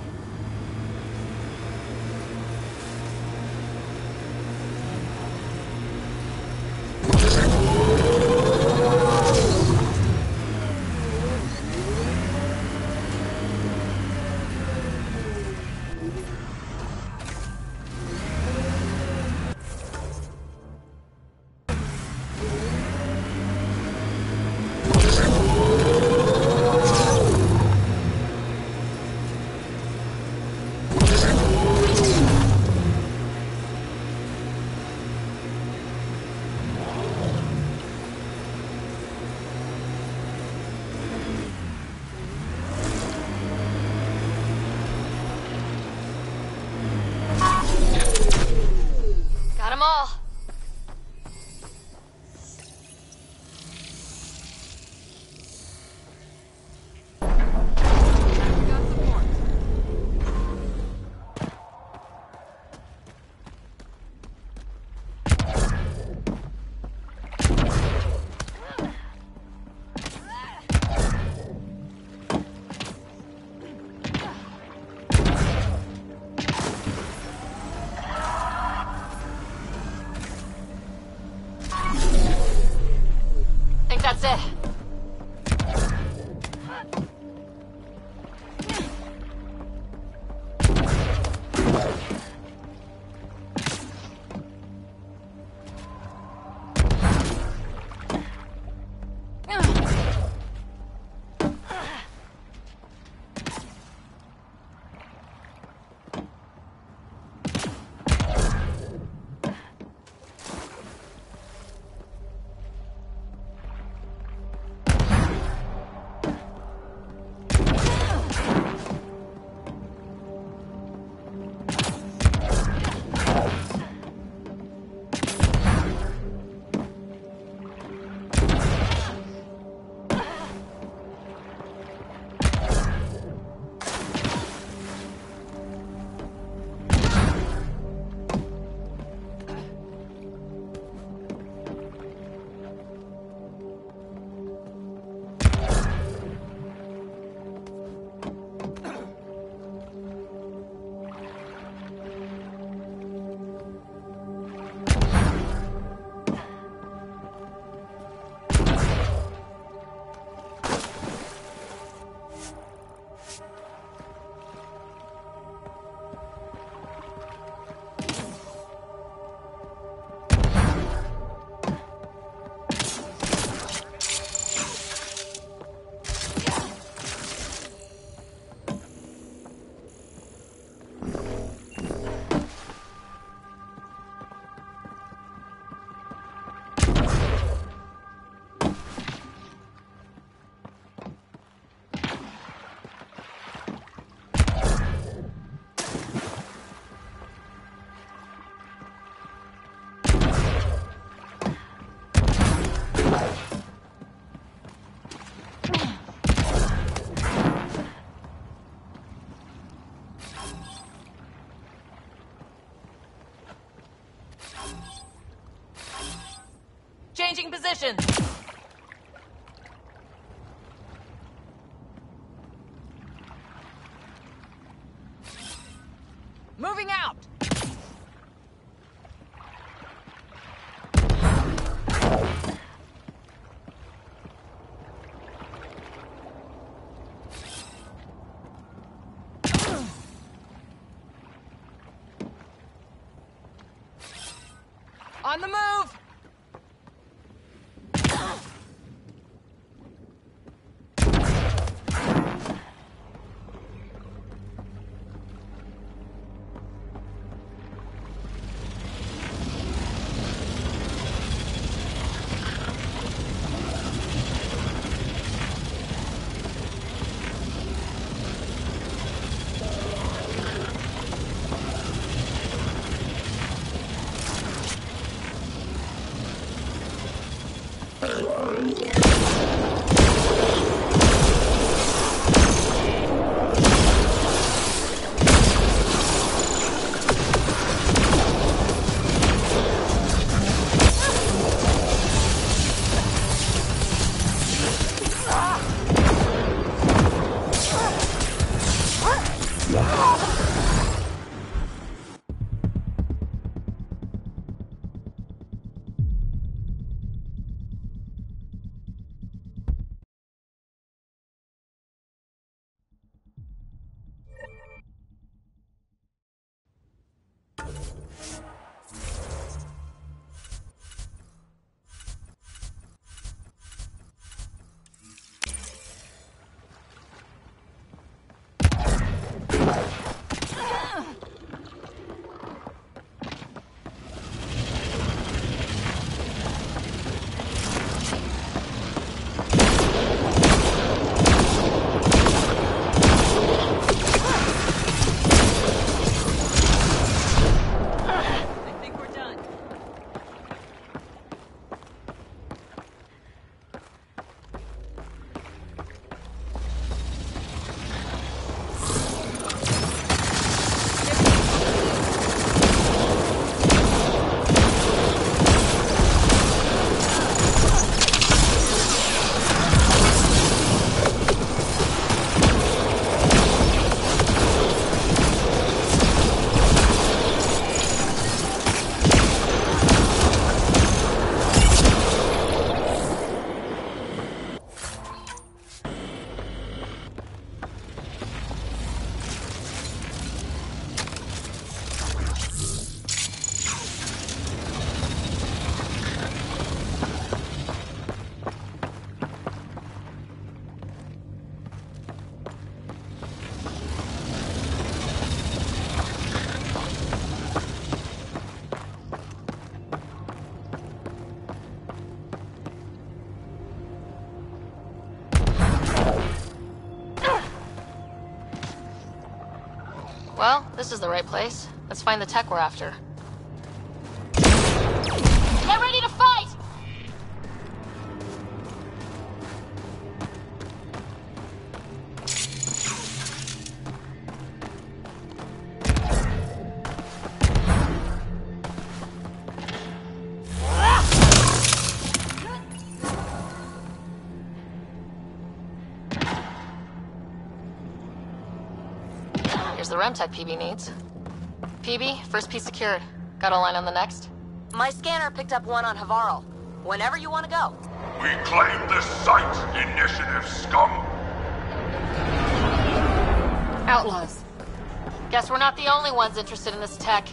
Got 'em all. Think that's it. Changing positions. Moving out. On the move. Well, this is the right place. Let's find the tech we're after. Get ready to fight! Here's the REM tech PB needs. PB, first piece secured. Got a line on the next? My scanner picked up one on Havarl. Whenever you want to go. We claim this site, initiative scum! Outlaws. Guess we're not the only ones interested in this tech.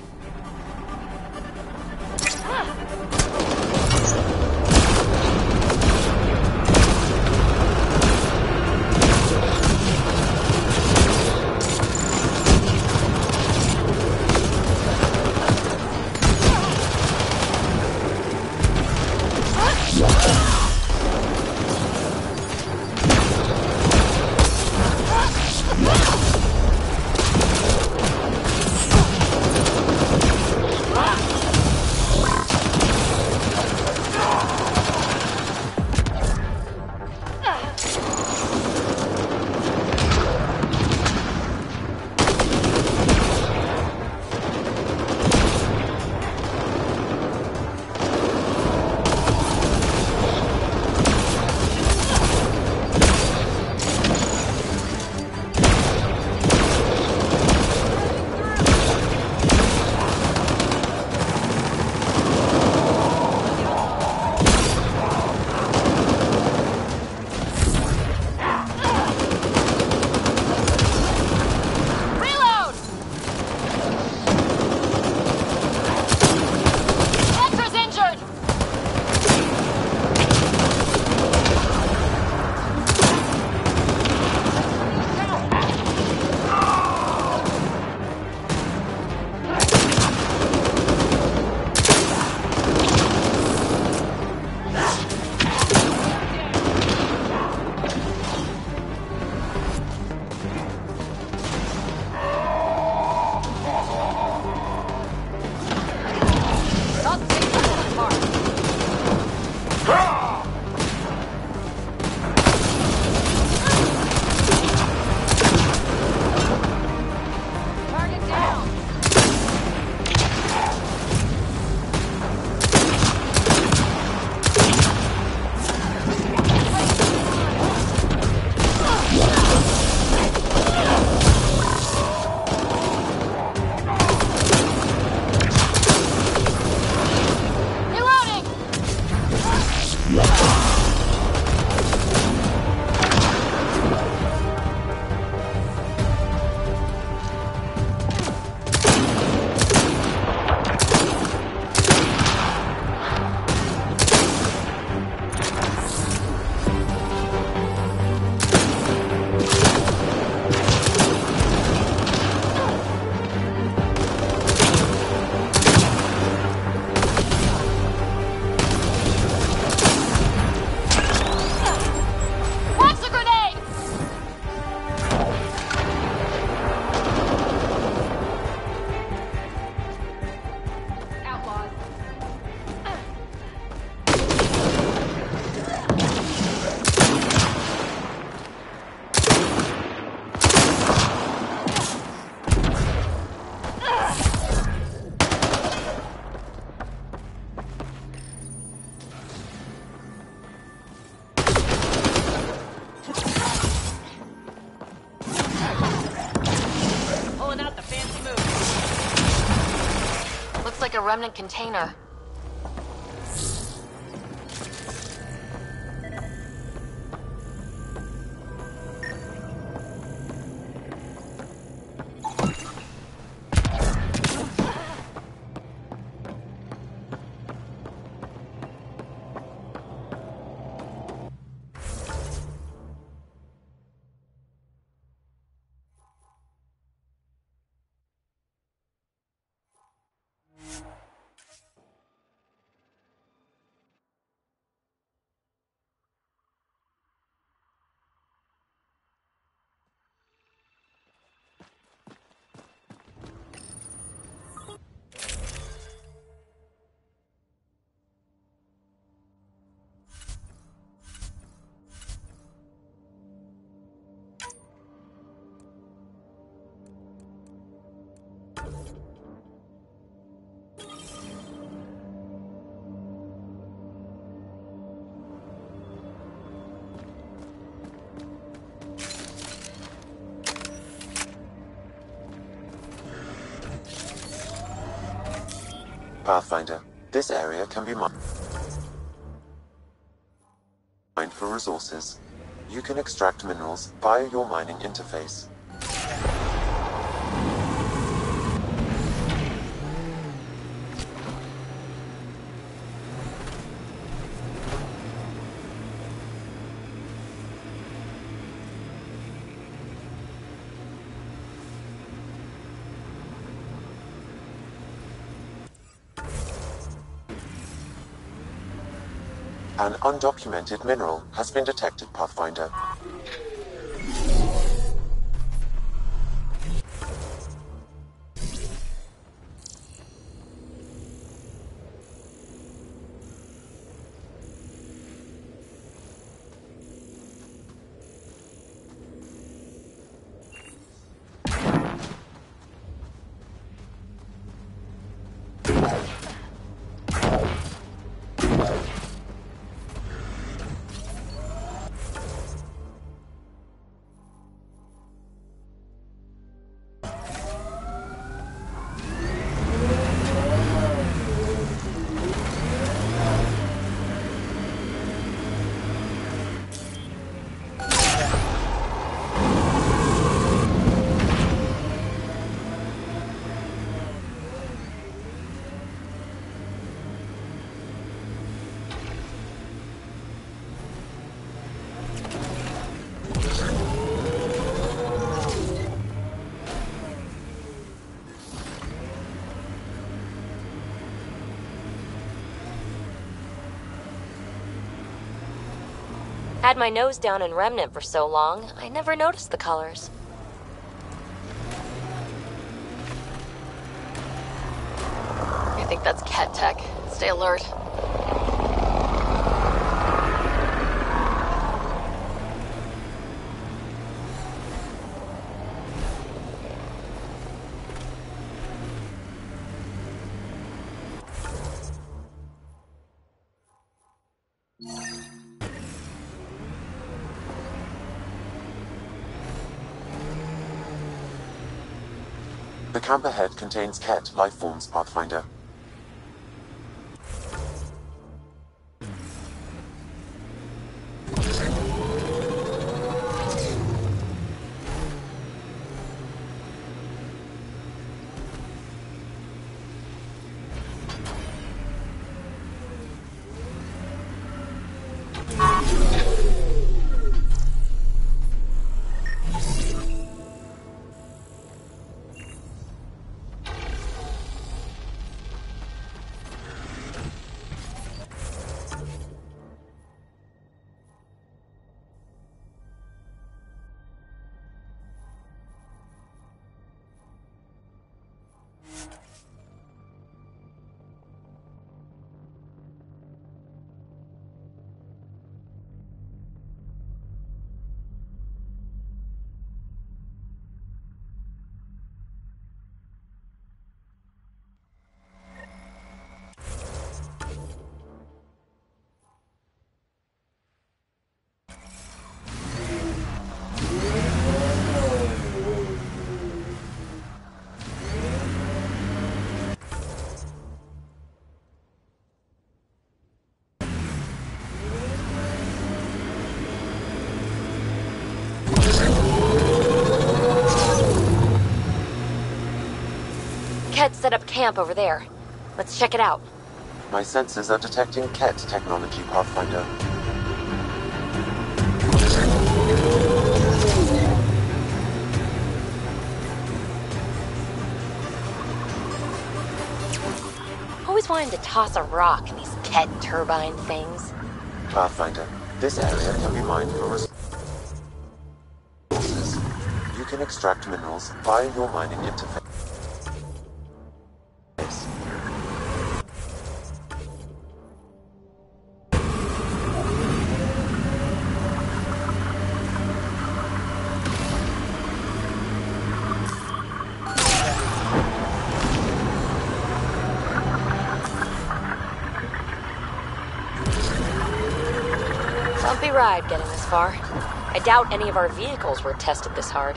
remnant container. Pathfinder, this area can be mined for resources. You can extract minerals via your mining interface. An undocumented mineral has been detected, Pathfinder. Had my nose down in Remnant for so long, I never noticed the colors. I think that's cat tech. Stay alert. The camp ahead contains Ket lifeforms, Pathfinder. Ket set up camp over there. Let's check it out. My sensors are detecting Ket technology, Pathfinder. Always wanted to toss a rock in these Ket turbine things. Pathfinder, this area can be mined for resources. You can extract minerals via your mining interface. Bumpy ride getting this far. I doubt any of our vehicles were tested this hard.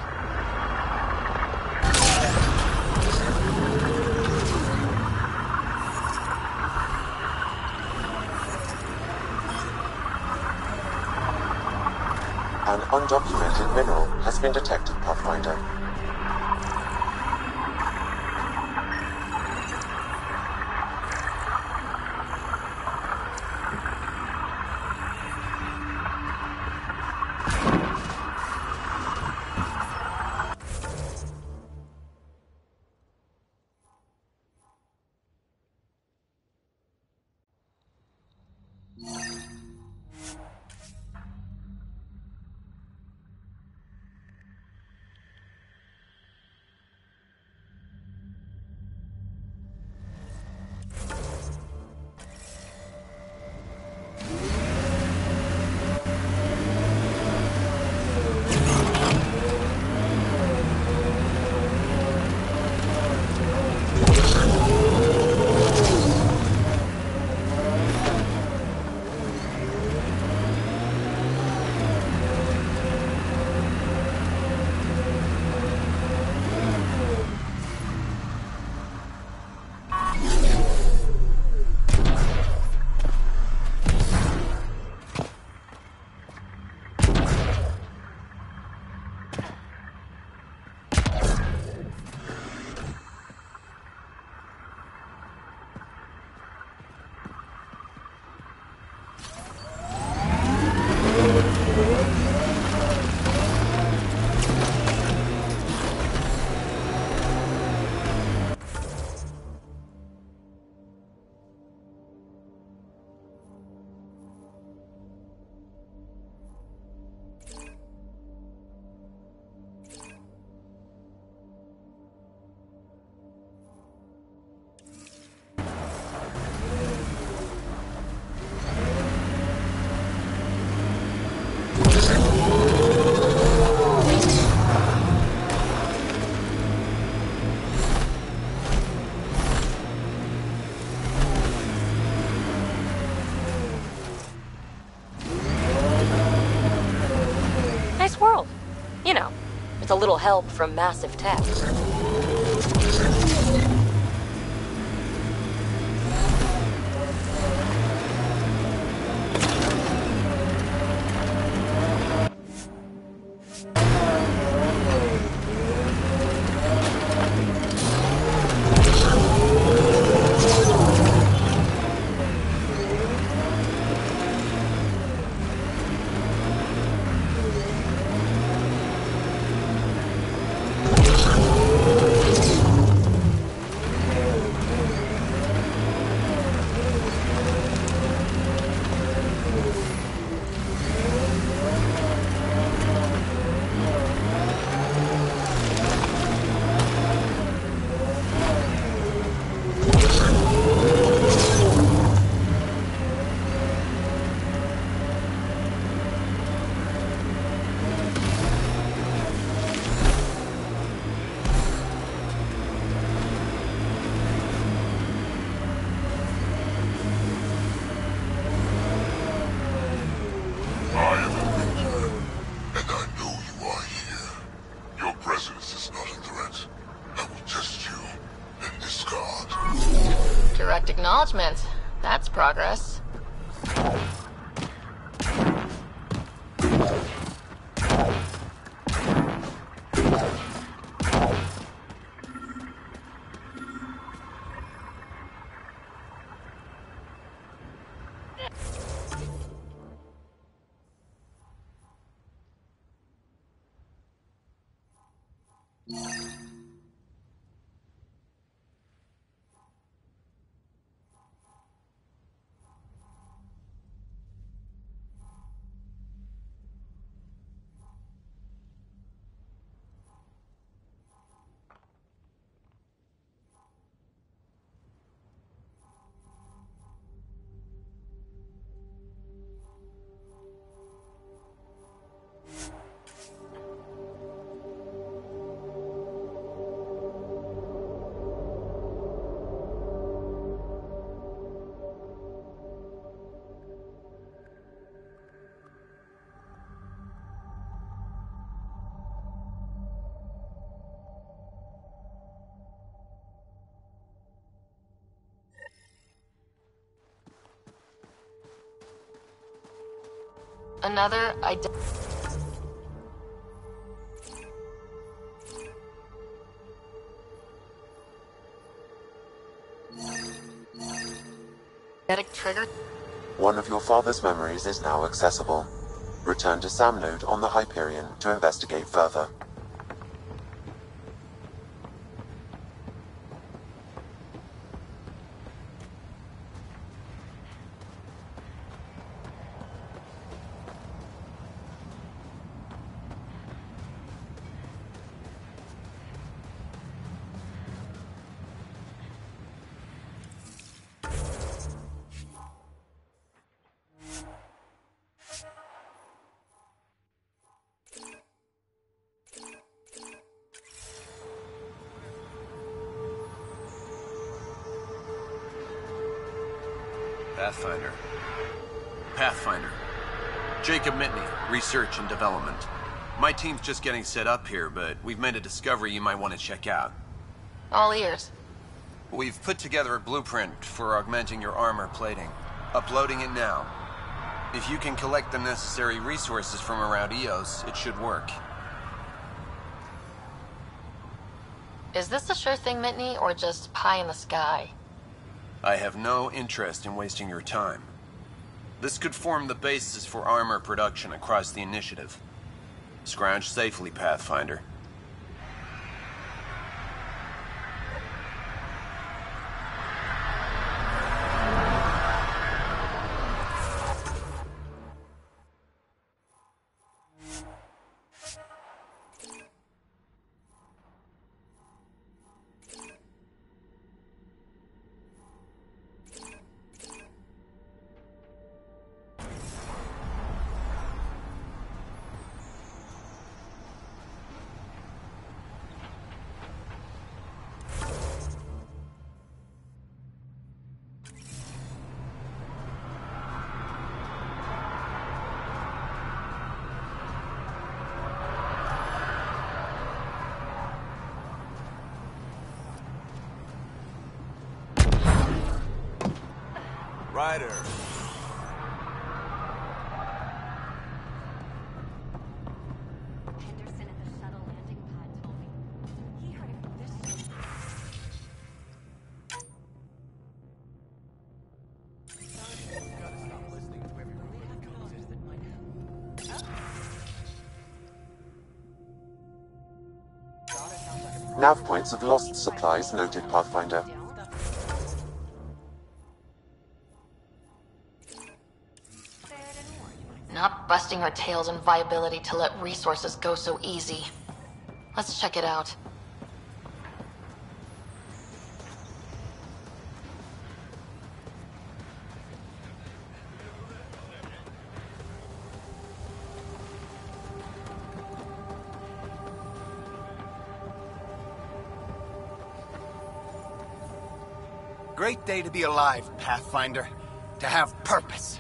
An undocumented mineral has been detected, Pathfinder. With a little help from massive tech. Acknowledgement. That's progress. Another identical trigger. One of your father's memories is now accessible. Return to Sam Node on the Hyperion to investigate further. Pathfinder. Jacob Mitney, Research and Development. My team's just getting set up here, but we've made a discovery you might want to check out. All ears. We've put together a blueprint for augmenting your armor plating. Uploading it now. If you can collect the necessary resources from around EOS, it should work. Is this a sure thing, Mitney, or just pie in the sky? I have no interest in wasting your time. This could form the basis for armor production across the initiative. Scrounge safely, Pathfinder. Ryder. Nav points of lost supplies noted, Pathfinder. Not busting our tails in viability to let resources go so easy. Let's check it out. Great day to be alive, Pathfinder. To have purpose.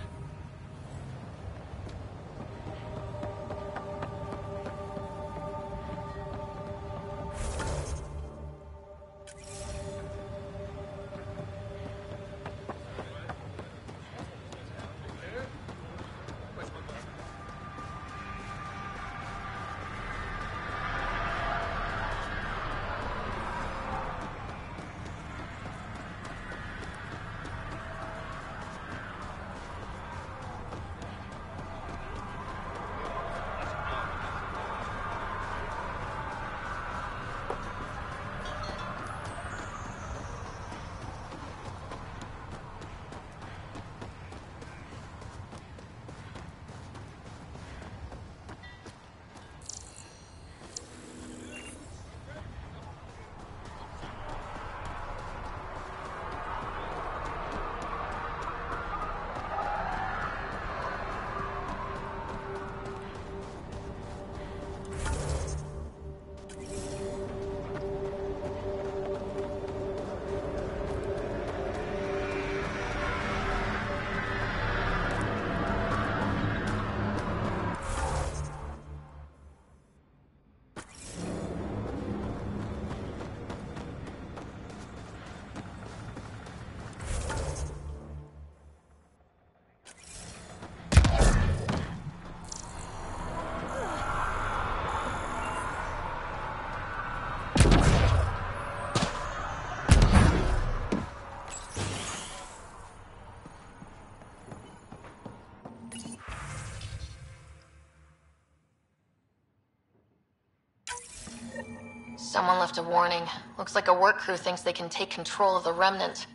Someone left a warning. Looks like a work crew thinks they can take control of the remnant.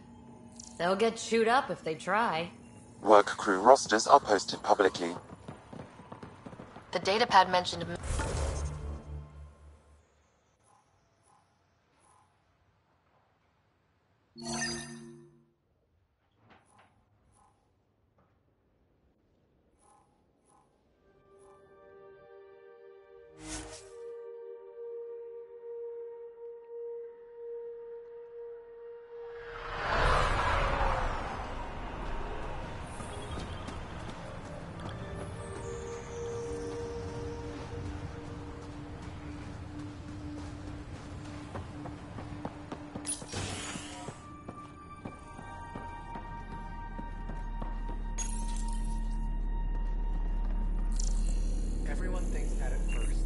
They'll get chewed up if they try. Work crew rosters are posted publicly. The datapad mentioned... Everyone thinks that at first.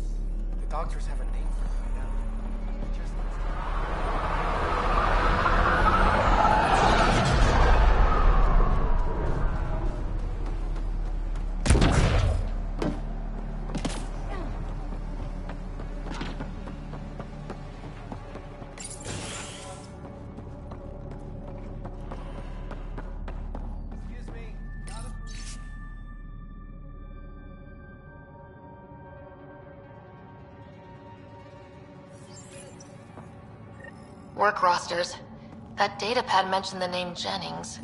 The doctors have a name for it now. Just Work rosters. That datapad mentioned the name Jennings.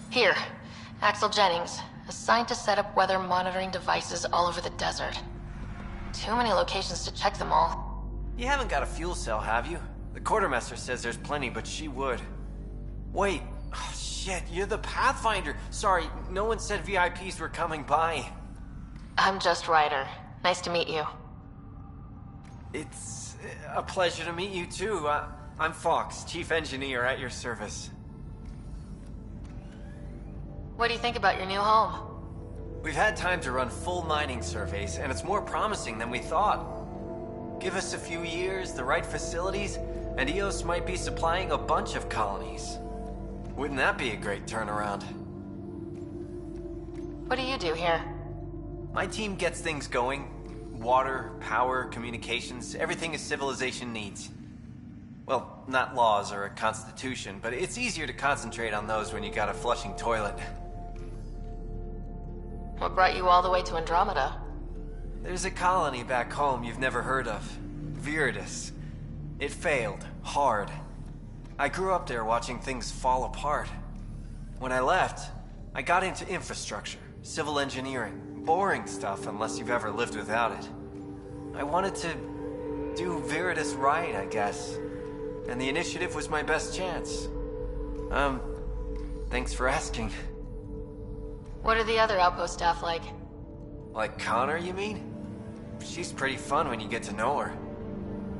Here, Axel Jennings, assigned to set up weather monitoring devices all over the desert. Too many locations to check them all. You haven't got a fuel cell, have you? The quartermaster says there's plenty, but she would. Wait, oh, shit, you're the Pathfinder. Sorry, no one said VIPs were coming by. I'm just Ryder. Nice to meet you. It's a pleasure to meet you too. I'm Fox, chief engineer at your service. What do you think about your new home? We've had time to run full mining surveys, and it's more promising than we thought. Give us a few years, the right facilities, and Eos might be supplying a bunch of colonies. Wouldn't that be a great turnaround? What do you do here? My team gets things going. Water, power, communications, everything a civilization needs. Well, not laws or a constitution, but it's easier to concentrate on those when you got a flushing toilet. What brought you all the way to Andromeda? There's a colony back home you've never heard of. Viridis. It failed. Hard. I grew up there watching things fall apart. When I left, I got into infrastructure, civil engineering. Boring stuff unless you've ever lived without it. I wanted to do Viridis right, I guess. And the initiative was my best chance. Thanks for asking. What are the other outpost staff like? Like Connor, you mean? She's pretty fun when you get to know her.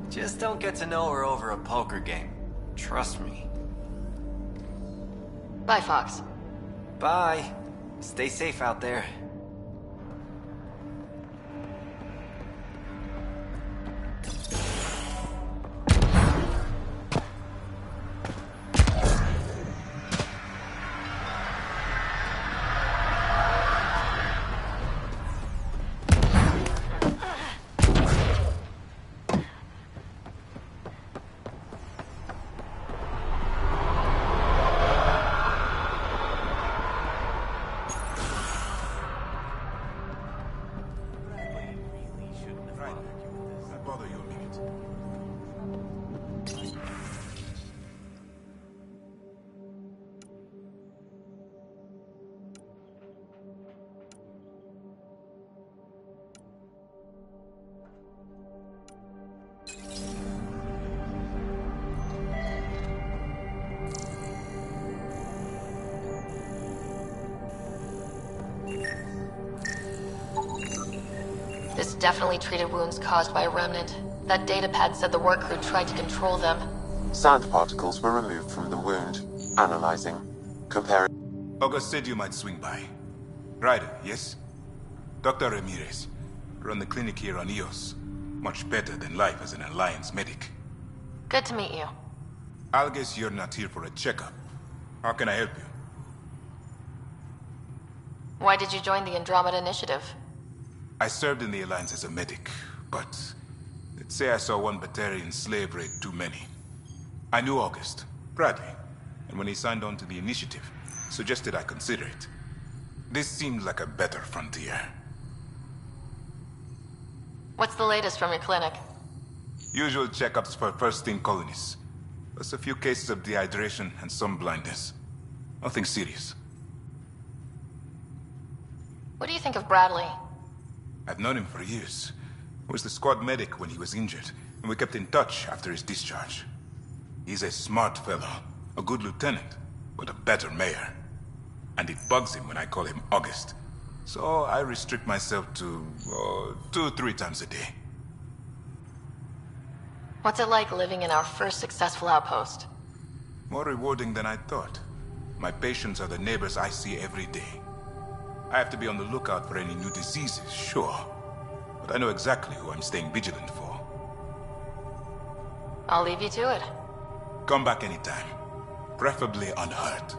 Just don't get to know her over a poker game. Trust me. Bye, Fox. Bye. Stay safe out there. This definitely treated wounds caused by a remnant. That datapad said the work crew tried to control them. Sand particles were removed from the wound. Analyzing. Comparing. August said you might swing by. Ryder, yes? Dr. Ramirez. Run the clinic here on Eos. Much better than life as an Alliance medic. Good to meet you. I'll guess you're not here for a checkup. How can I help you? Why did you join the Andromeda Initiative? I served in the Alliance as a medic, but let's say I saw one Batarian slave raid too many. I knew August, Bradley, and when he signed on to the initiative, suggested I consider it. This seemed like a better frontier. What's the latest from your clinic? Usual checkups for first-team colonists. Plus a few cases of dehydration and some blindness. Nothing serious. What do you think of Bradley? I've known him for years. I was the squad medic when he was injured, and we kept in touch after his discharge. He's a smart fellow, a good lieutenant, but a better mayor. And it bugs him when I call him August. So I restrict myself to 2-3 times a day. What's it like living in our first successful outpost? More rewarding than I thought. My patients are the neighbors I see every day. I have to be on the lookout for any new diseases, sure. But I know exactly who I'm staying vigilant for. I'll leave you to it. Come back anytime. Preferably unhurt.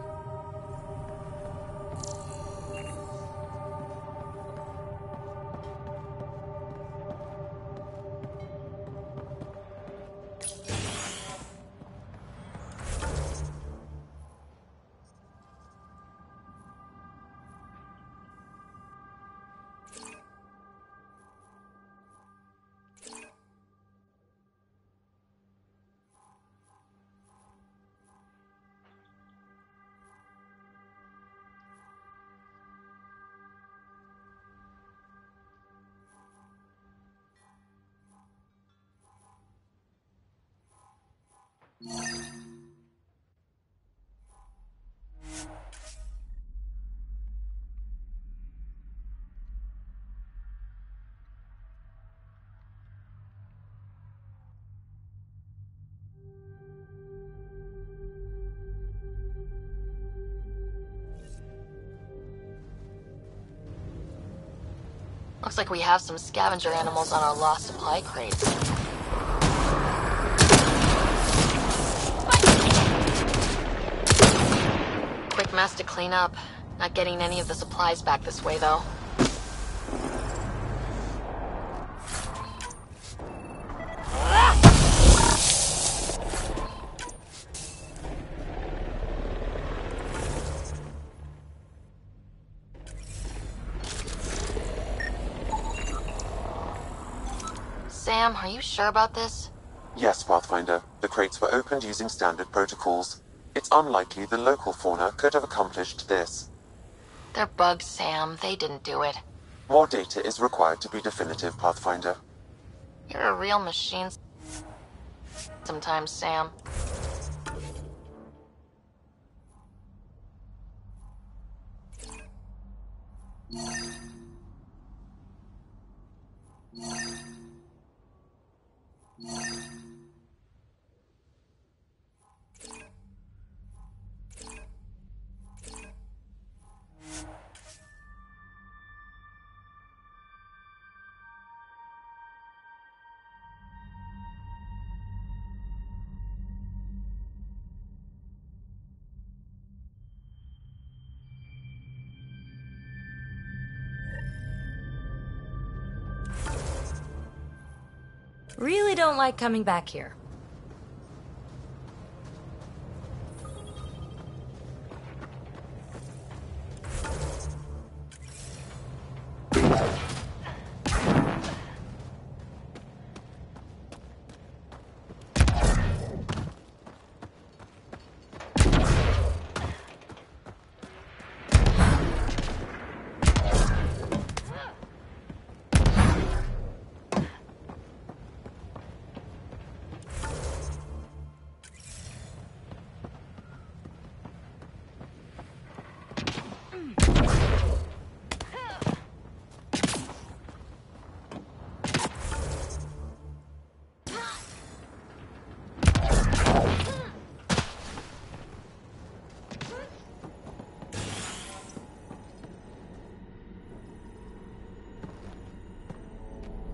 Looks like we have some scavenger animals on our lost supply crates. Quick mess to clean up. Not getting any of the supplies back this way, though. Sam, are you sure about this? Yes, Pathfinder. The crates were opened using standard protocols. It's unlikely the local fauna could have accomplished this. They're bugs, Sam. They didn't do it. More data is required to be definitive, Pathfinder. You're a real machine sometimes, Sam. Really don't like coming back here.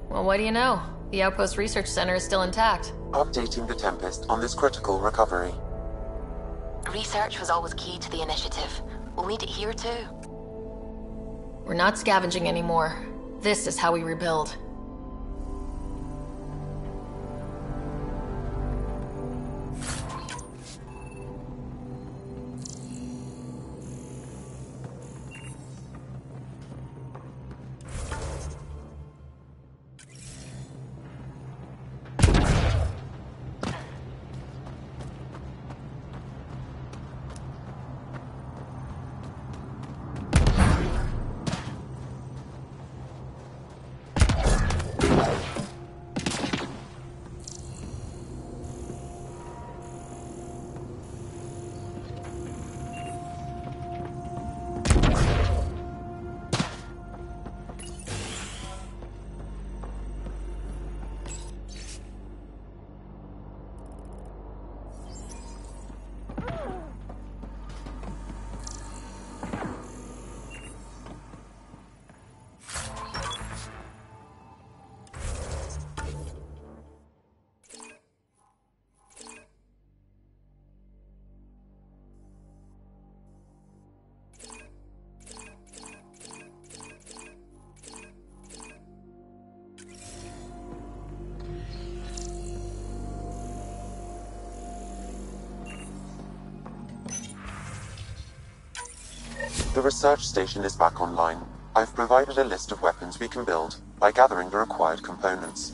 Well, what do you know? The Outpost Research Center is still intact. Updating the Tempest on this critical recovery. Research was always key to the initiative. We'll need it here too. We're not scavenging anymore. This is how we rebuild. The research station is back online. I've provided a list of weapons we can build by gathering the required components.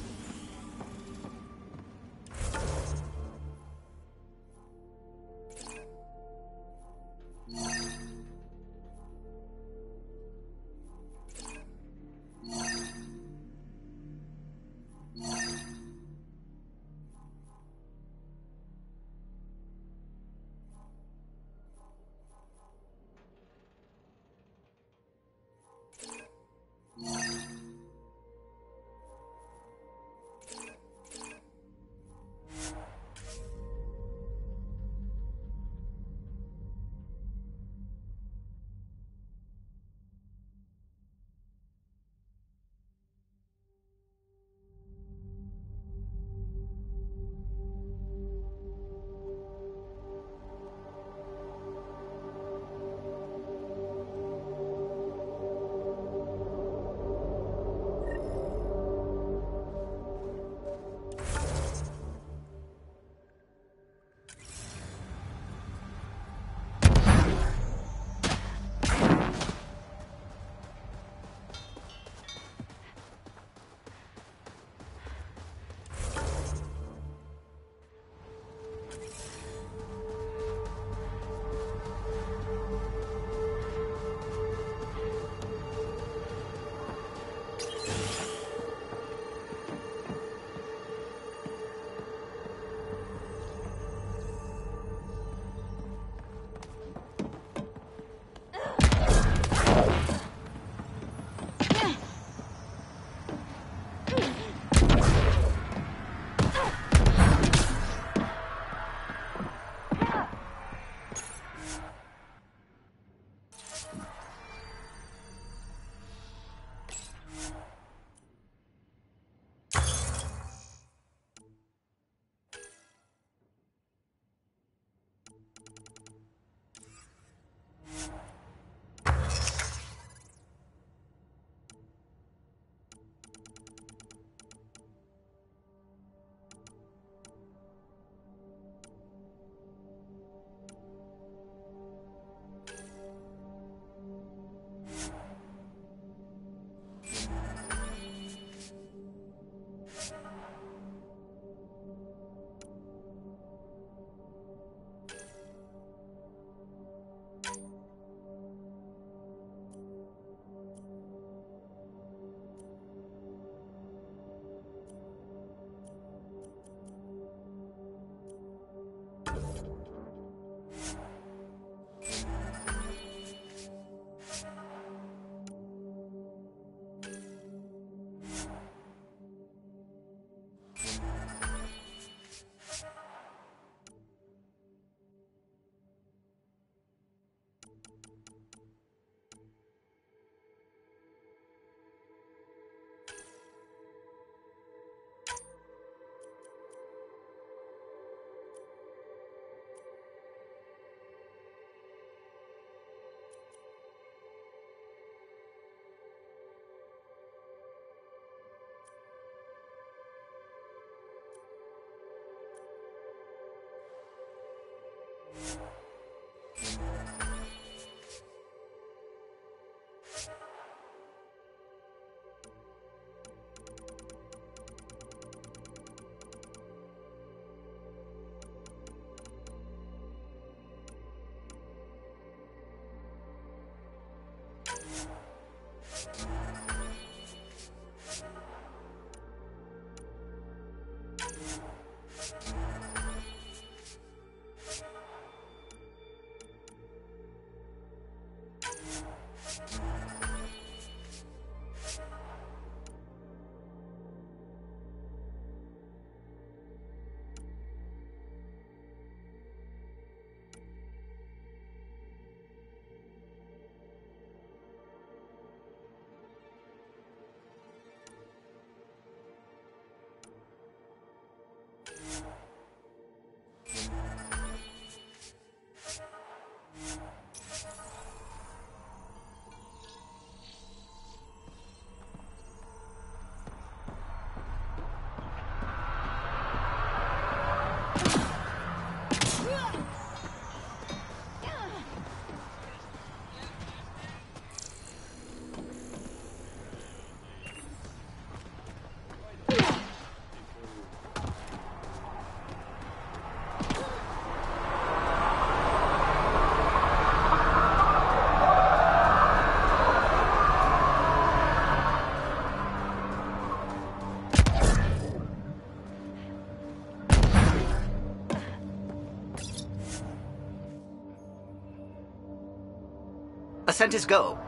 Ascent is go.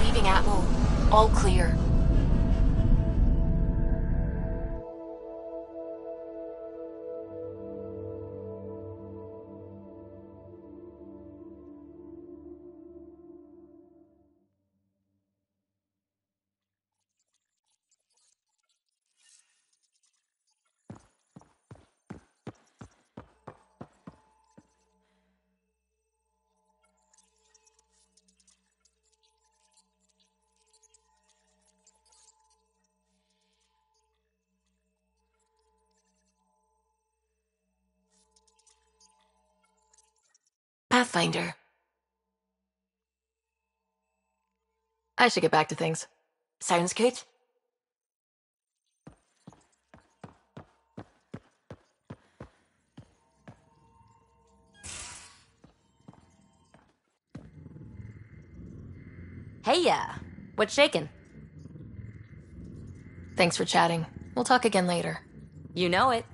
Leaving Atmo. All clear. Pathfinder. I should get back to things. Sounds good? Hey, what's shaking? Thanks for chatting. We'll talk again later. You know it.